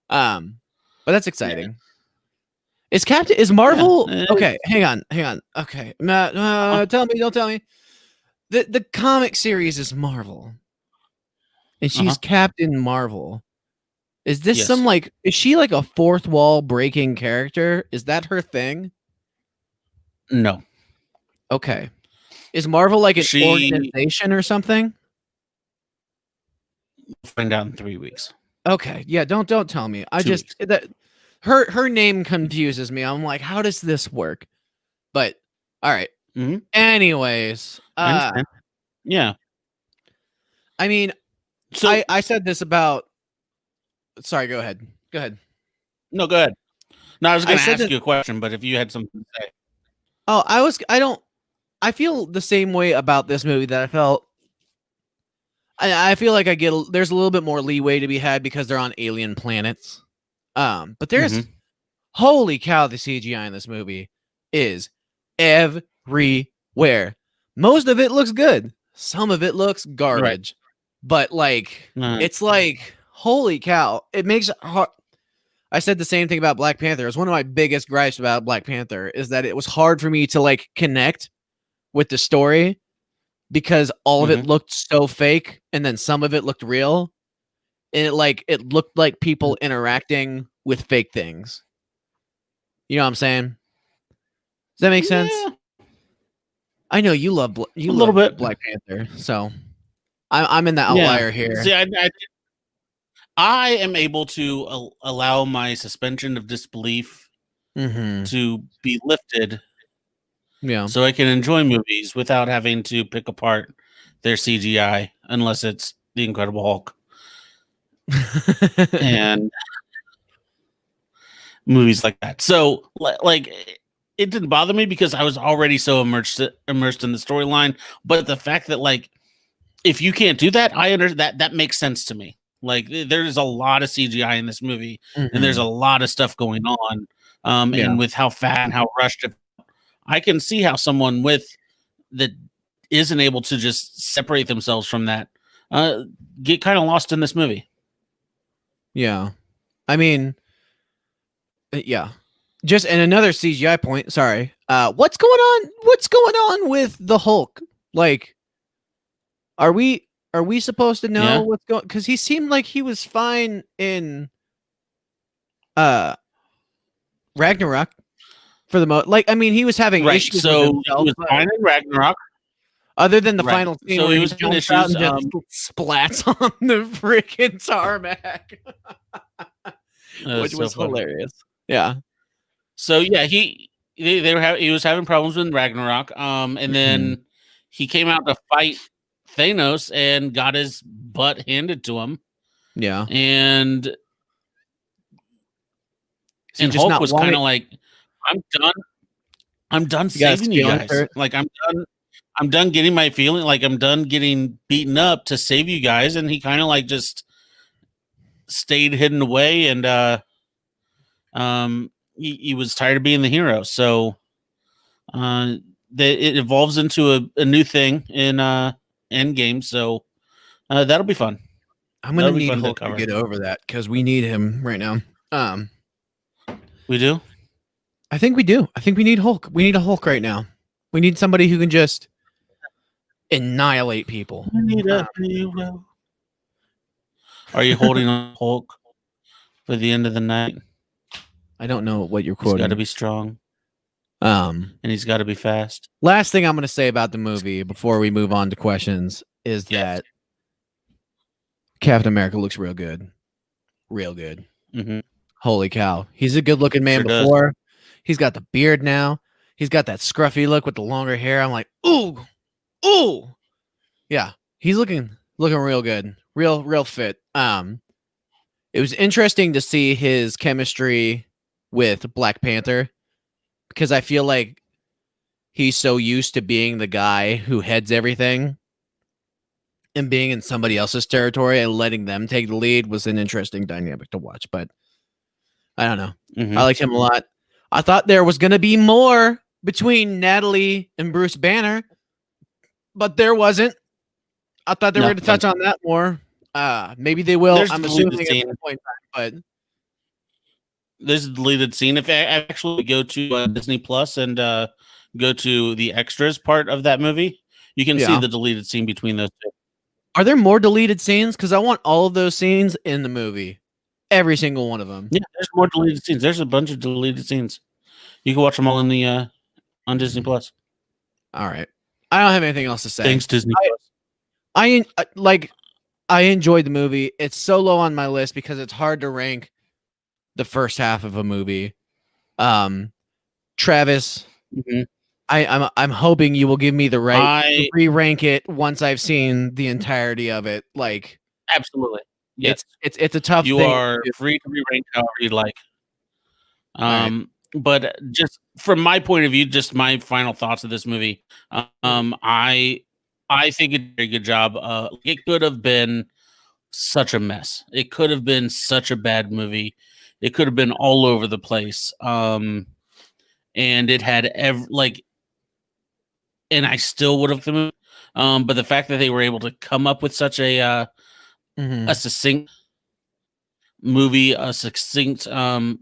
But that's exciting. Yeah. Is Marvel okay? Hang on. Okay, Matt, don't tell me. The comic series is Marvel, and she's Captain Marvel. Is this is she like a fourth wall breaking character? Is that her thing? No. Okay. Is Marvel like an organization or something? We'll find out in 3 weeks. Okay. Yeah. Don't tell me. Her name confuses me. I'm like, how does this work? But all right. Mm-hmm. Anyways, yeah. I mean, so I said this about. Sorry, go ahead. No, go ahead. No, I was going to ask you a question, but if you had something to say. Oh, I feel the same way about this movie that I felt. I feel like there's a little bit more leeway to be had because they're on alien planets. But there's holy cow, the CGI in this movie is everywhere. Most of it looks good. Some of it looks garbage. But like it's like holy cow. It makes it hard. I said the same thing about Black Panther. It was one of my biggest gripes about Black Panther is that it was hard for me to like connect with the story because all of it looked so fake and then some of it looked real. And it looked like people interacting with fake things. You know what I'm saying? Does that make sense? I know you love a little bit Black Panther, so I'm in the outlier here. See, I am able to allow my suspension of disbelief to be lifted, so I can enjoy movies without having to pick apart their CGI, unless it's The Incredible Hulk and movies like that. So, like, it didn't bother me because I was already so immersed in the storyline. But the fact that, like, if you can't do that, I understand that makes sense to me. Like, there's a lot of CGI in this movie, and there's a lot of stuff going on. And with how fat and how rushed it, I can see how someone that isn't able to just separate themselves from that get kind of lost in this movie. Yeah, I mean, yeah. Just and another CGI point. Sorry. What's going on? What's going on with the Hulk? Like, are we supposed to know what's going? Because he seemed like he was fine in Ragnarok for the most. Like, I mean, he was having issues. So with himself, he was fine in Ragnarok, other than the final scene so where he was having issues. Splats on the freaking tarmac, which was hilarious. Yeah. So yeah, he was having problems with Ragnarok. And then he came out to fight Thanos and got his butt handed to him. Yeah. And So just Hulk not was wanting- kind of like, I'm done. I'm done You got his saving you feelings guys. hurt? Like I'm done getting my feeling. Like I'm done getting beaten up to save you guys. And he kind of like just stayed hidden away, and he was tired of being the hero. So it evolves into a new thing in Endgame. So that'll be fun. I'm gonna need Hulk to get over that because we need him right now. We do. I think we do. I think we need Hulk. We need a Hulk right now. We need somebody who can just annihilate people. We need a hero. Are you holding on Hulk for the end of the night? I don't know what you're He's quoting. got to be strong. And he's got to be fast. Last thing I'm going to say about the movie before we move on to questions is that Captain America looks real good. Real good. Mm-hmm. Holy cow. He's a good looking man before. He's got the beard now. He's got that scruffy look with the longer hair. I'm like, ooh. Yeah. He's looking real good. Real fit. It was interesting to see his chemistry with Black Panther because I feel like he's so used to being the guy who heads everything, and being in somebody else's territory and letting them take the lead was an interesting dynamic to watch. But I don't know. Mm-hmm. I liked him a lot. I thought there was going to be more between Natalie and Bruce Banner, but there wasn't. I thought they were going to touch on that more. Maybe they will. I'm assuming at some point in time, but there's a deleted scene. If I actually go to Disney Plus and go to the extras part of that movie, you can see the deleted scene between those two. Are there more deleted scenes? Because I want all of those scenes in the movie. Every single one of them. Yeah, there's more deleted scenes. There's a bunch of deleted scenes. You can watch them all in the on Disney Plus. All right. I don't have anything else to say. Thanks, Disney Plus. I enjoyed the movie. It's so low on my list because it's hard to rank the first half of a movie. Travis, I'm hoping you will give me the right to re-rank it once I've seen the entirety of it. Like, absolutely, yes. It's a tough. You thing are free to re-rank however you like. But just from my point of view, just my final thoughts of this movie. I think it did a very good job. It could have been such a mess. It could have been such a bad movie. It could have been all over the place. And it had and I still would have the movie. But the fact that they were able to come up with such a succinct movie, a succinct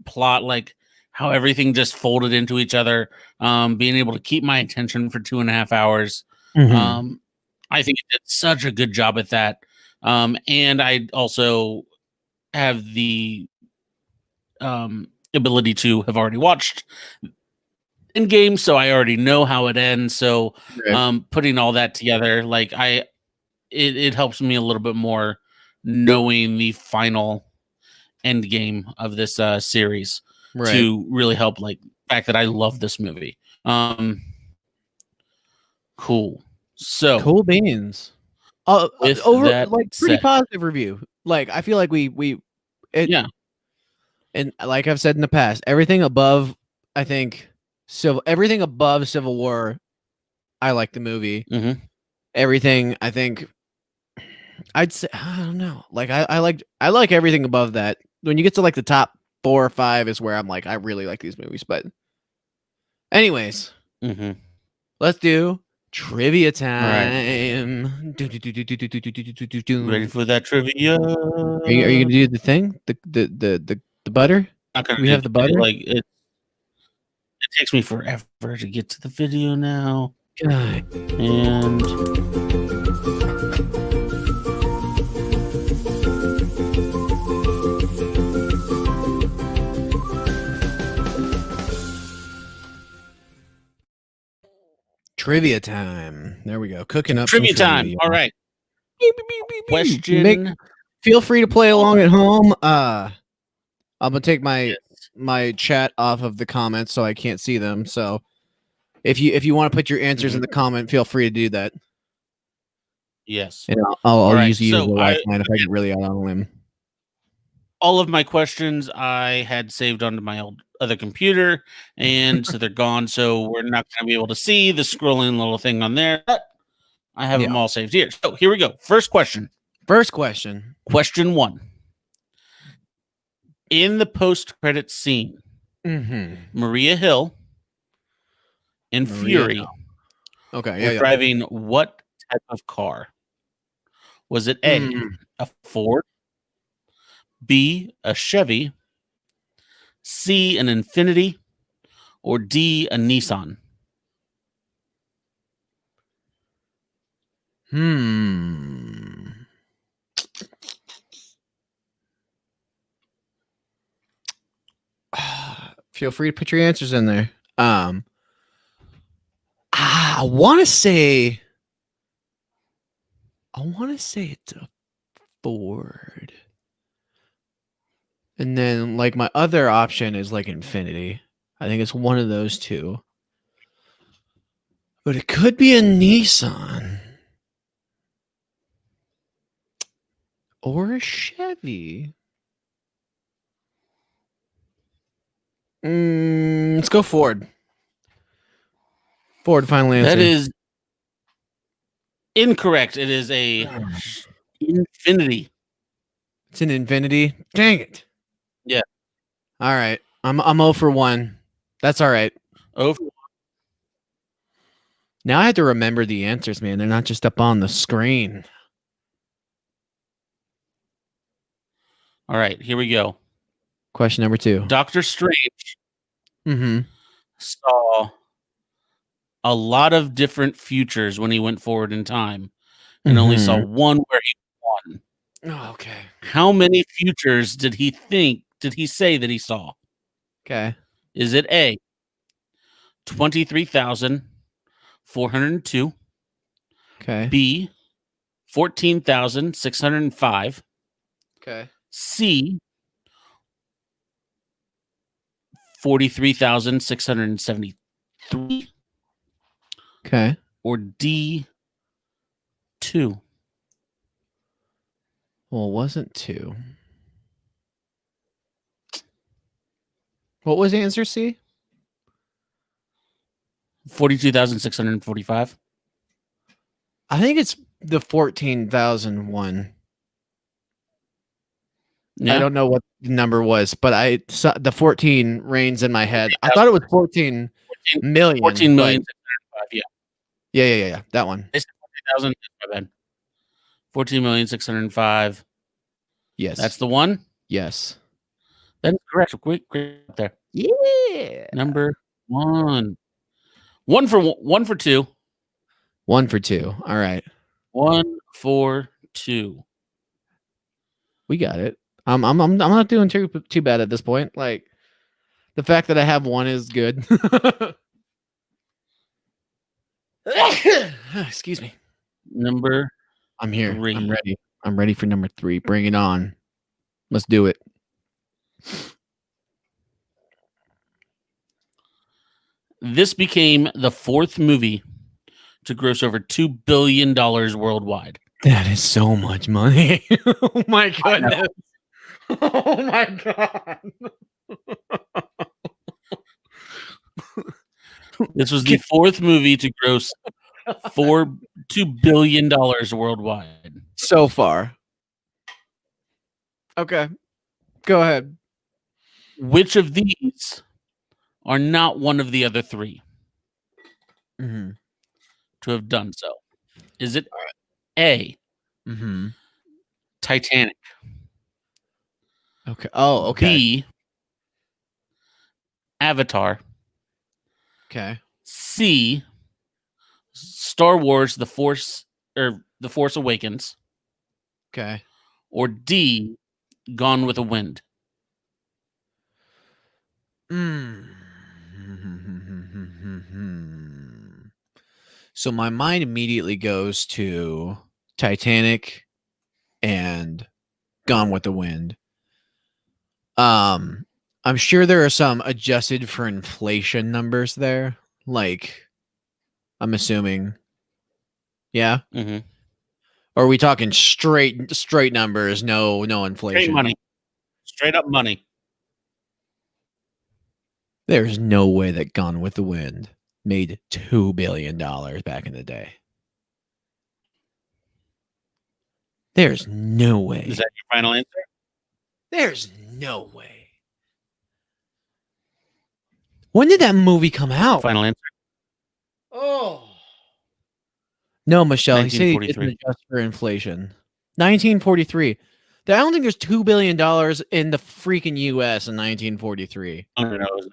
plot, like how everything just folded into each other, being able to keep my attention for 2.5 hours. I think it did such a good job at that. And I also have the ability to have already watched Endgame, so I already know how it ends. So putting all that together, like it helps me a little bit more knowing the final Endgame of this series to really help, like, the fact that I love this movie. Cool. So cool beans. Over like pretty positive review. Like I feel like and like I've said in the past, everything above Civil War, I like the movie. Everything I think I'd say I don't know. Like I like everything above that. When you get to like the top 4 or 5 is where I'm like I really like these movies. But anyways, let's do trivia time. Ready for that trivia? Are you gonna do the thing? The butter? We have the butter. Like it takes me forever to get to the video now. God. And trivia time. There we go. Cooking up trivia time. All right. Question. Feel free to play along at home. I'm gonna take my chat off of the comments so I can't see them. So If you want to put your answers in the comment, feel free to do that. Yes. And I'll All right, use you as a so lifeline if I get really out on a limb. all of my questions I had saved onto my other computer, and so they're gone. So we're not going to be able to see the scrolling little thing on there. But I have them all saved here. So here we go. First question. Question 1. In the post-credit scene, Maria Hill and Fury were driving what type of car? Was it A, a Ford, B, a Chevy, C, an Infiniti, or D, a Nissan? Feel free to put your answers in there. I want to say it's a Ford. And then like my other option is like Infinity. I think it's one of those two. But it could be a Nissan. Or a Chevy. Let's go Ford. Ford, final answer. That is incorrect. It is a Infinity. It's an Infinity. Dang it. Yeah. All right. I'm 0 for 1. That's all right. Over. Now I have to remember the answers, man. They're not just up on the screen. All right, here we go. Question number 2. Doctor Strange saw a lot of different futures when he went forward in time and only saw one where he won. Oh, okay. How many futures did he say that he saw? Okay. Is it A, 23,402? Okay. B, 14,605? Okay. C, 43,673? Okay. Or D, 2? Well, it wasn't 2. What was answer C? 42,645. I think it's the 14,001. Yeah. I don't know what the number was, but I saw the 14 reigns in my head. I thought it was 14 million. 14 million. Yeah. Yeah. That one. 14,000. My bad. 14,605,000. Yes. That's the one? Yes. That's correct. Quick up there. Yeah. Number 1. 1 for 2. 1 for 2. All right. 1 for 2. We got it. I'm not doing too bad at this point. Like the fact that I have 1 is good. Excuse me. Number I'm here. 3. I'm ready. I'm ready for number 3. Bring it on. Let's do it. This became the 4th movie to gross over $2 billion worldwide. That is so much money. Oh my goodness. Oh my god. This was the 4th movie to gross $2 billion worldwide. So far. Okay. Go ahead. Which of these are not one of the other 3 to have done so? Is it A, Titanic? Okay. Oh, okay. B, Avatar? Okay. C, Star Wars: The Force Awakens? Okay. Or D, Gone with the Wind? So my mind immediately goes to Titanic and Gone with the Wind. I'm sure there are some adjusted for inflation numbers there. Like I'm assuming. Yeah. Mm-hmm. Or are we talking straight numbers? No inflation. Straight money. Straight up money. There's no way that Gone with the Wind made $2 billion back in the day. There's no way. Is that your final answer? There's no way. When did that movie come out? Final answer. Oh. No, Michelle. He said he didn't 1943. adjust for inflation. 1943. I don't think there's $2 billion in the freaking U.S. in 1943. I don't know. It was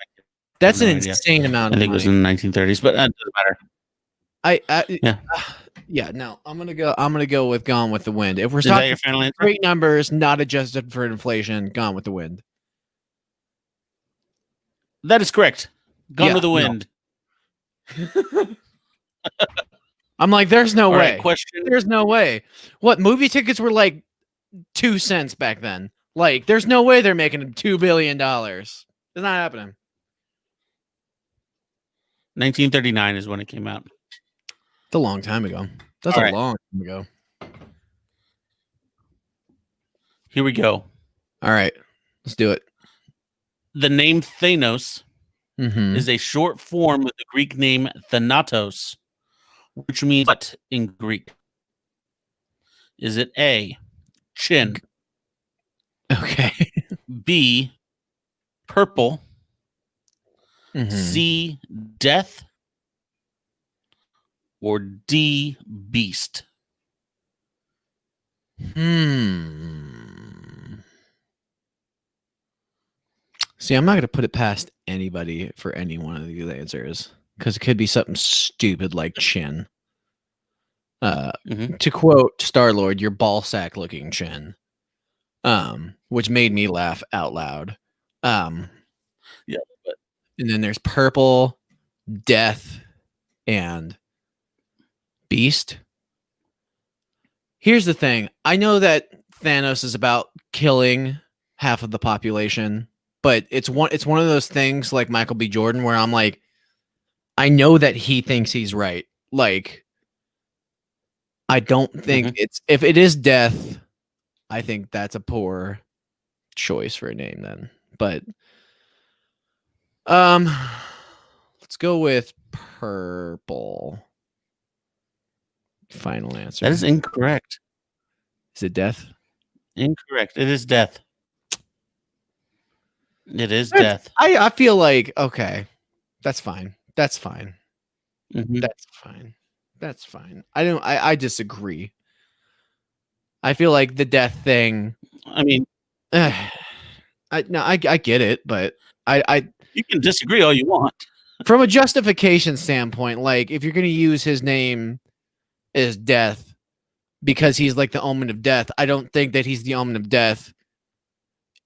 That's no an idea. insane amount I of think it was money. in the 1930s, but it doesn't matter. Yeah. No, I'm gonna go with Gone with the Wind. If we're Is that talking your final answer? straight numbers, not adjusted for inflation, Gone with the Wind. That is correct. Gone Yeah, with the no. Wind. I'm like, there's no All way. right, question. There's no way. What, movie tickets were like 2 cents back then? Like, there's no way they're making $2 billion. It's not happening. 1939 is when it came out. It's a long time ago. That's All a right. long time ago. Here we go. All right, let's do it. The name Thanos Mm-hmm. is a short form of the Greek name Thanatos, which means what in Greek? Is it A, chin, Okay. B, purple, Mhm. C, death, or D, beast? See, I'm not going to put it past anybody for any one of these answers because it could be something stupid like chin. Mhm. To quote Star-Lord, your ball sack looking chin, which made me laugh out loud. Yeah, but And then there's purple, death, and beast. Here's the thing. I know that Thanos is about killing half of the population, but it's one of those things like Michael B. Jordan where I'm like, I know that he thinks he's right. Like, I don't think it's, if it is death, I think that's a poor choice for a name then. But let's go with purple. Final answer. that is incorrect. Is it death? Incorrect. It is death. It is death. I feel like, okay, that's fine. That's fine. Mhm. That's fine. That's fine. I disagree. I feel like the death thing. I mean, I get it, but I you can disagree all you want. from a justification standpoint, like if you're gonna use his name as death because he's like the omen of death, I don't think that he's the omen of death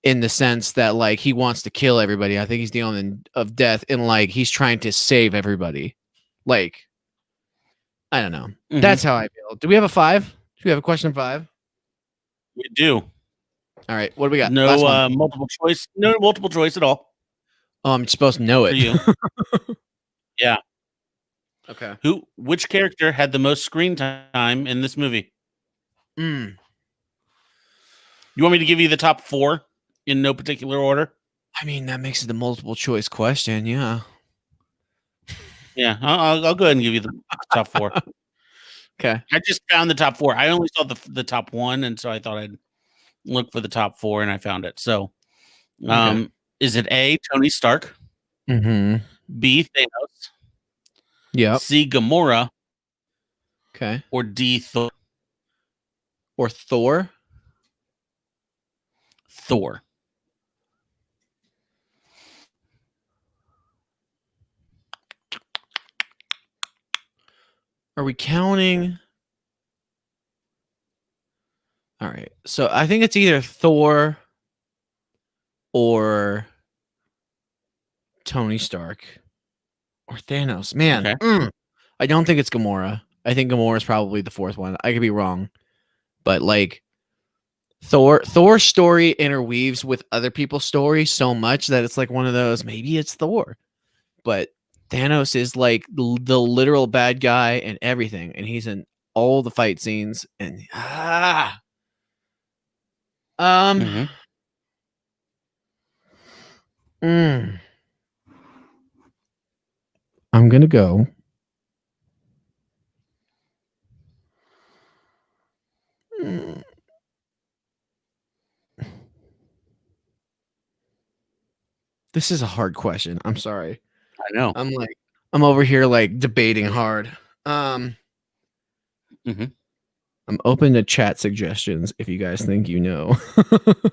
in the sense that like he wants to kill everybody. I think he's the omen of death and like he's trying to save everybody. Like, I don't know. Mhm. That's how I feel. Do we have a 5? Do we have a question 5? We do. All right. What do we got? No Last one. multiple choice. No multiple choice at all Oh, I'm supposed to know for it. you. Yeah. Okay. Which character had the most screen time in this movie? Mm. You want me to give you the top 4 in no particular order? I mean, that makes it a multiple choice question. Yeah. Yeah, I'll go ahead and give you the top 4. Okay. I just found the top 4. I only saw the top 1, and so I thought I'd look for the top 4, and I found it. So, Okay. is it A, Tony Stark, Mm-hmm. B, Thanos, Yep. C, Gamora, Okay. or D, Thor? Or Thor? Thor. Are we counting? All right. So I think it's either Thor or Tony Stark or Thanos. Man, Okay. I don't think it's Gamora. I think Gamora is probably the 4th one. I could be wrong. But like Thor's story interweaves with other people's stories so much that it's like one of those, maybe it's Thor. But Thanos is like the literal bad guy and everything, and he's in all the fight scenes. And Mhm. I'm gonna go. This is a hard question. I'm sorry. I know. I'm over here like debating hard. Mhm. I'm open to chat suggestions if you guys think you know.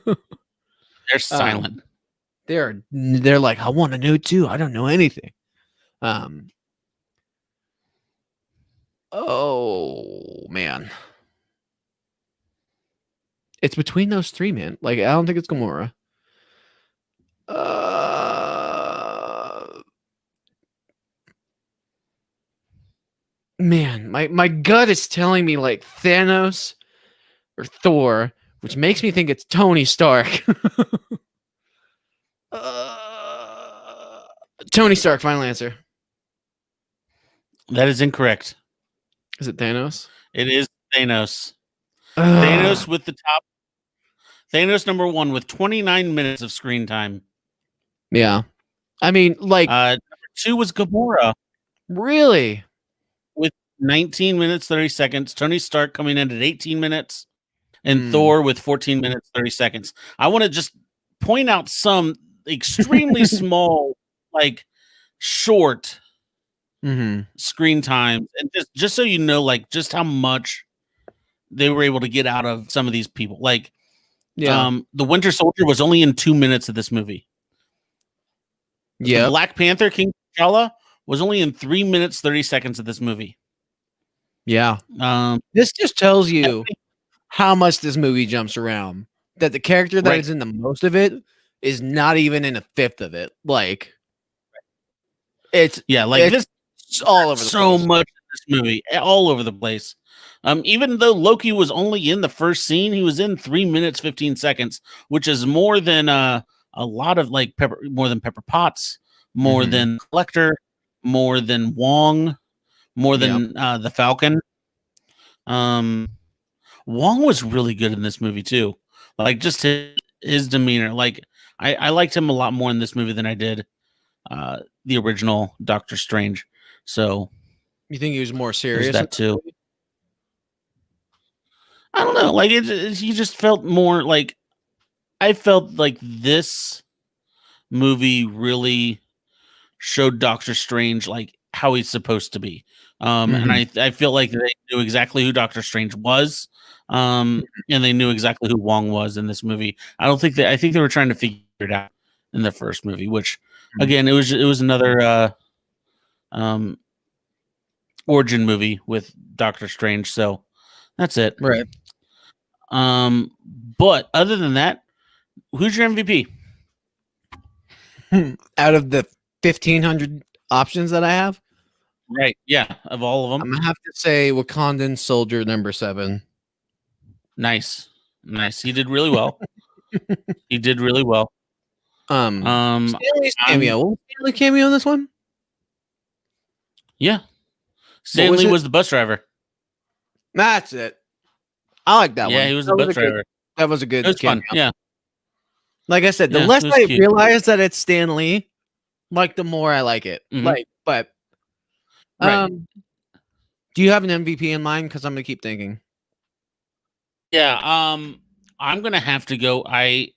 They're silent. They're like, I want to know too. I don't know anything. Oh man. It's between those three, man. Like, I don't think it's Gamora. Man, my gut is telling me like Thanos or Thor, which makes me think it's Tony Stark. Tony Stark, final answer. That is incorrect. Is it Thanos? It is Thanos. Thanos with the top. Thanos number 1 with 29 minutes of screen time. Yeah. I mean, like, number 2 was Gamora really? with 19 minutes 30 seconds. Tony Stark coming in at 18 minutes, and Thor with 14 minutes 30 seconds. I want to just point out some extremely small, like short screen time, and just so you know, like just how much they were able to get out of some of these people. Like, the Winter Soldier was only in 2 minutes of this movie. Yeah, Black Panther, King T'Challa was only in 3 minutes 30 seconds of this movie. Yeah. This just tells you how much this movie jumps around. That the character that is in the most of it is not even in a fifth of it. Like, it's this all over the so place. much in this movie, all over the place. Even though Loki was only in the first scene, he was in 3 minutes 15 seconds, which is more than a lot of like more than Pepper Potts, more than Collector, more than Wong, more than the Falcon. Wong was really good in this movie too. Like just his demeanor. Like I liked him a lot more in this movie than I did the original Doctor Strange. So you think he was more serious? That too. I don't know. Like he just felt more like I felt like this movie really showed Doctor Strange like how he's supposed to be. And I feel like they knew exactly who Doctor Strange was. And they knew exactly who Wong was in this movie. I think they were trying to figure it out in the first movie, which again, it was another origin movie with Doctor Strange. So that's it. Right. But other than that, who's your MVP? Out of the 1,500 options that I have? Right. Yeah. Of all of them. I'm going to have to say Wakandan Soldier number 7. Nice. He did really well. Stanley's cameo. Was Stanley cameo in this one? Yeah. Stanley was the bus driver. That's it. I like that one. Yeah, he was the bus driver. That was a good. It was fun. Yeah. Like I said, the less I realize that it's Stan Lee, like the more I like it. Like, but do you have an MVP in mind? Because I'm gonna keep thinking. Yeah. I'm gonna have to go. I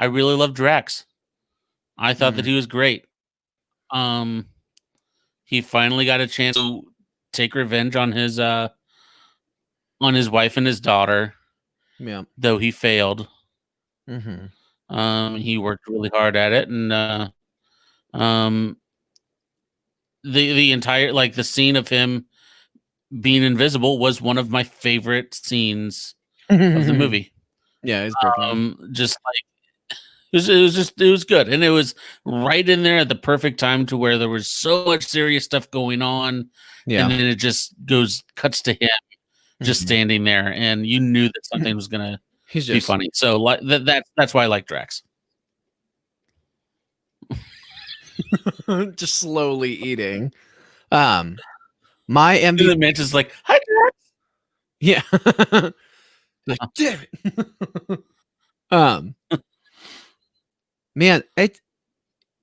really love Drax. I thought that he was great. He finally got a chance to take revenge on his wife and his daughter. Yeah. Though he failed. He worked really hard at it, and the entire like the scene of him being invisible was one of my favorite scenes of the movie. Yeah, it's just like it was good, and it was right in there at the perfect time to where there was so much serious stuff going on, and then it just cuts to him just standing there, and you knew that something was gonna be funny. So that's why I like Drax. just slowly eating. My MVP. The mantis like, hi, Dad. Yeah. Like, damn it. Man,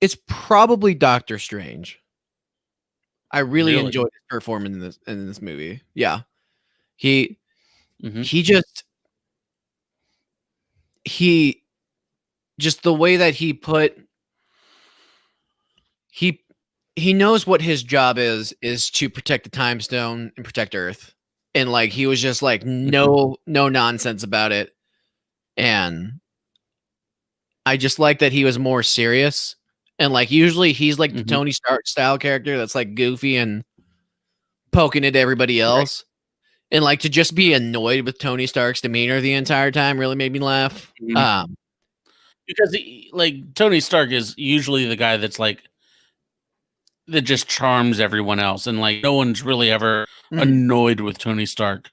it's probably Doctor Strange. I really enjoyed his performance in this movie. Yeah. He just the way that he knows what his job is to protect the time stone and protect Earth. And like he was just like no nonsense about it. And I just like that he was more serious. And like usually he's like the Tony Stark style character that's like goofy and poking at everybody else. Right. And like to just be annoyed with Tony Stark's demeanor the entire time really made me laugh. Because like Tony Stark is usually the guy that's like that just charms everyone else, and like no one's really ever annoyed with Tony Stark.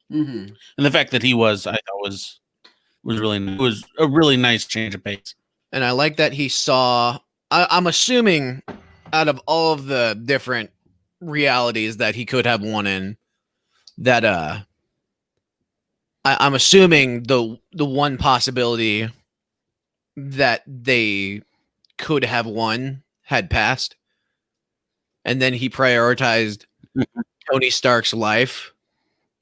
And the fact that he was, I thought was a really nice change of pace. And I like that he saw. I'm assuming out of all of the different realities that he could have won in, that I'm assuming the one possibility that they could have won had passed, and then he prioritized Tony Stark's life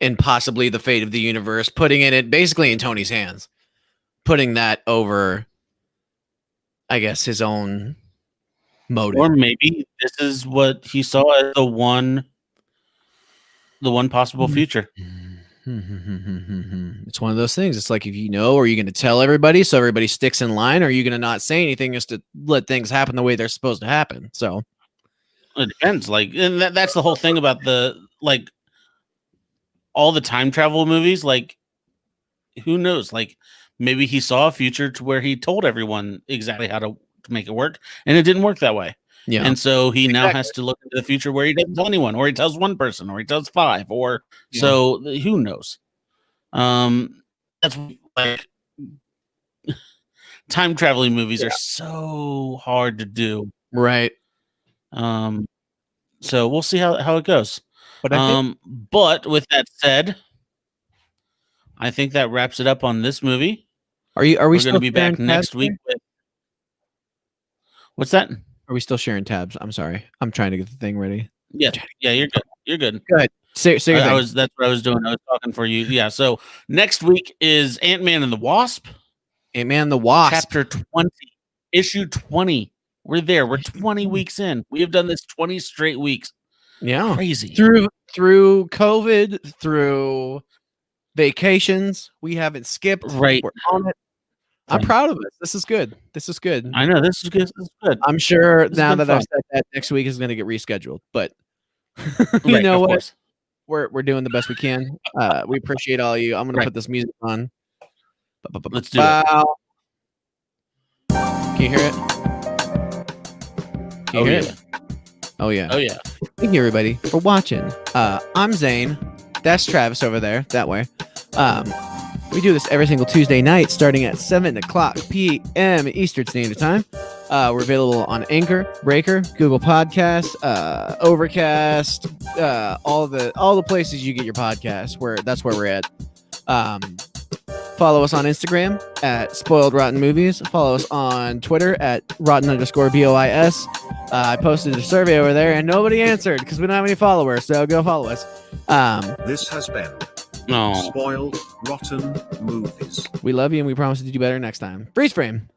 and possibly the fate of the universe, putting it basically in Tony's hands, putting that over, I guess, his own motive. Or maybe this is what he saw as the one possible future. It's one of those things. It's like, if you know, are you going to tell everybody so everybody sticks in line, or are you going to not say anything just to let things happen the way they're supposed to happen? So it depends. Like, and that's the whole thing about all the time travel movies. Like, who knows? Like, maybe he saw a future to where he told everyone exactly how to make it work, and it didn't work that way. Yeah. And so he now has to look into the future where he doesn't tell anyone, or he tells one person, or he tells 5, or so who knows? That's like time traveling movies are so hard to do. Right. So we'll see how it goes. But with that said, I think that wraps it up on this movie. Are we going to be back next week with what's that? Are we still sharing tabs? I'm sorry. I'm trying to get the thing ready. Yeah, you're good. You're good. Good. That's what I was doing. I was talking for you. Yeah. So next week is Ant-Man and the Wasp. Ant-Man and the Wasp. Chapter 20. Issue 20. We're there. We're 20 weeks in. We have done this 20 straight weeks. Yeah. Crazy. Through COVID, through vacations, we haven't skipped. Right. We're on it. I'm proud of us. This is good. I know this is good. I'm sure now that I've said that, next week is going to get rescheduled, but you know what? Course. We're doing the best we can. We appreciate all you. I'm going to put this music on. Let's do it. Can you hear it? Can you hear it? Oh yeah. Thank you everybody for watching. I'm Zane. That's Travis over there. That way. We do this every single Tuesday night starting at 7:00 p.m. Eastern Standard Time. We're available on Anchor, Breaker, Google Podcasts, Overcast, all the places you get your podcasts. That's where we're at. Follow us on Instagram at Spoiled Rotten Movies. Follow us on Twitter at Rotten_BOIS. I posted a survey over there and nobody answered because we don't have any followers. So go follow us. This has been No. Spoiled Rotten Movies. We love you and we promise to do better next time. Freeze frame.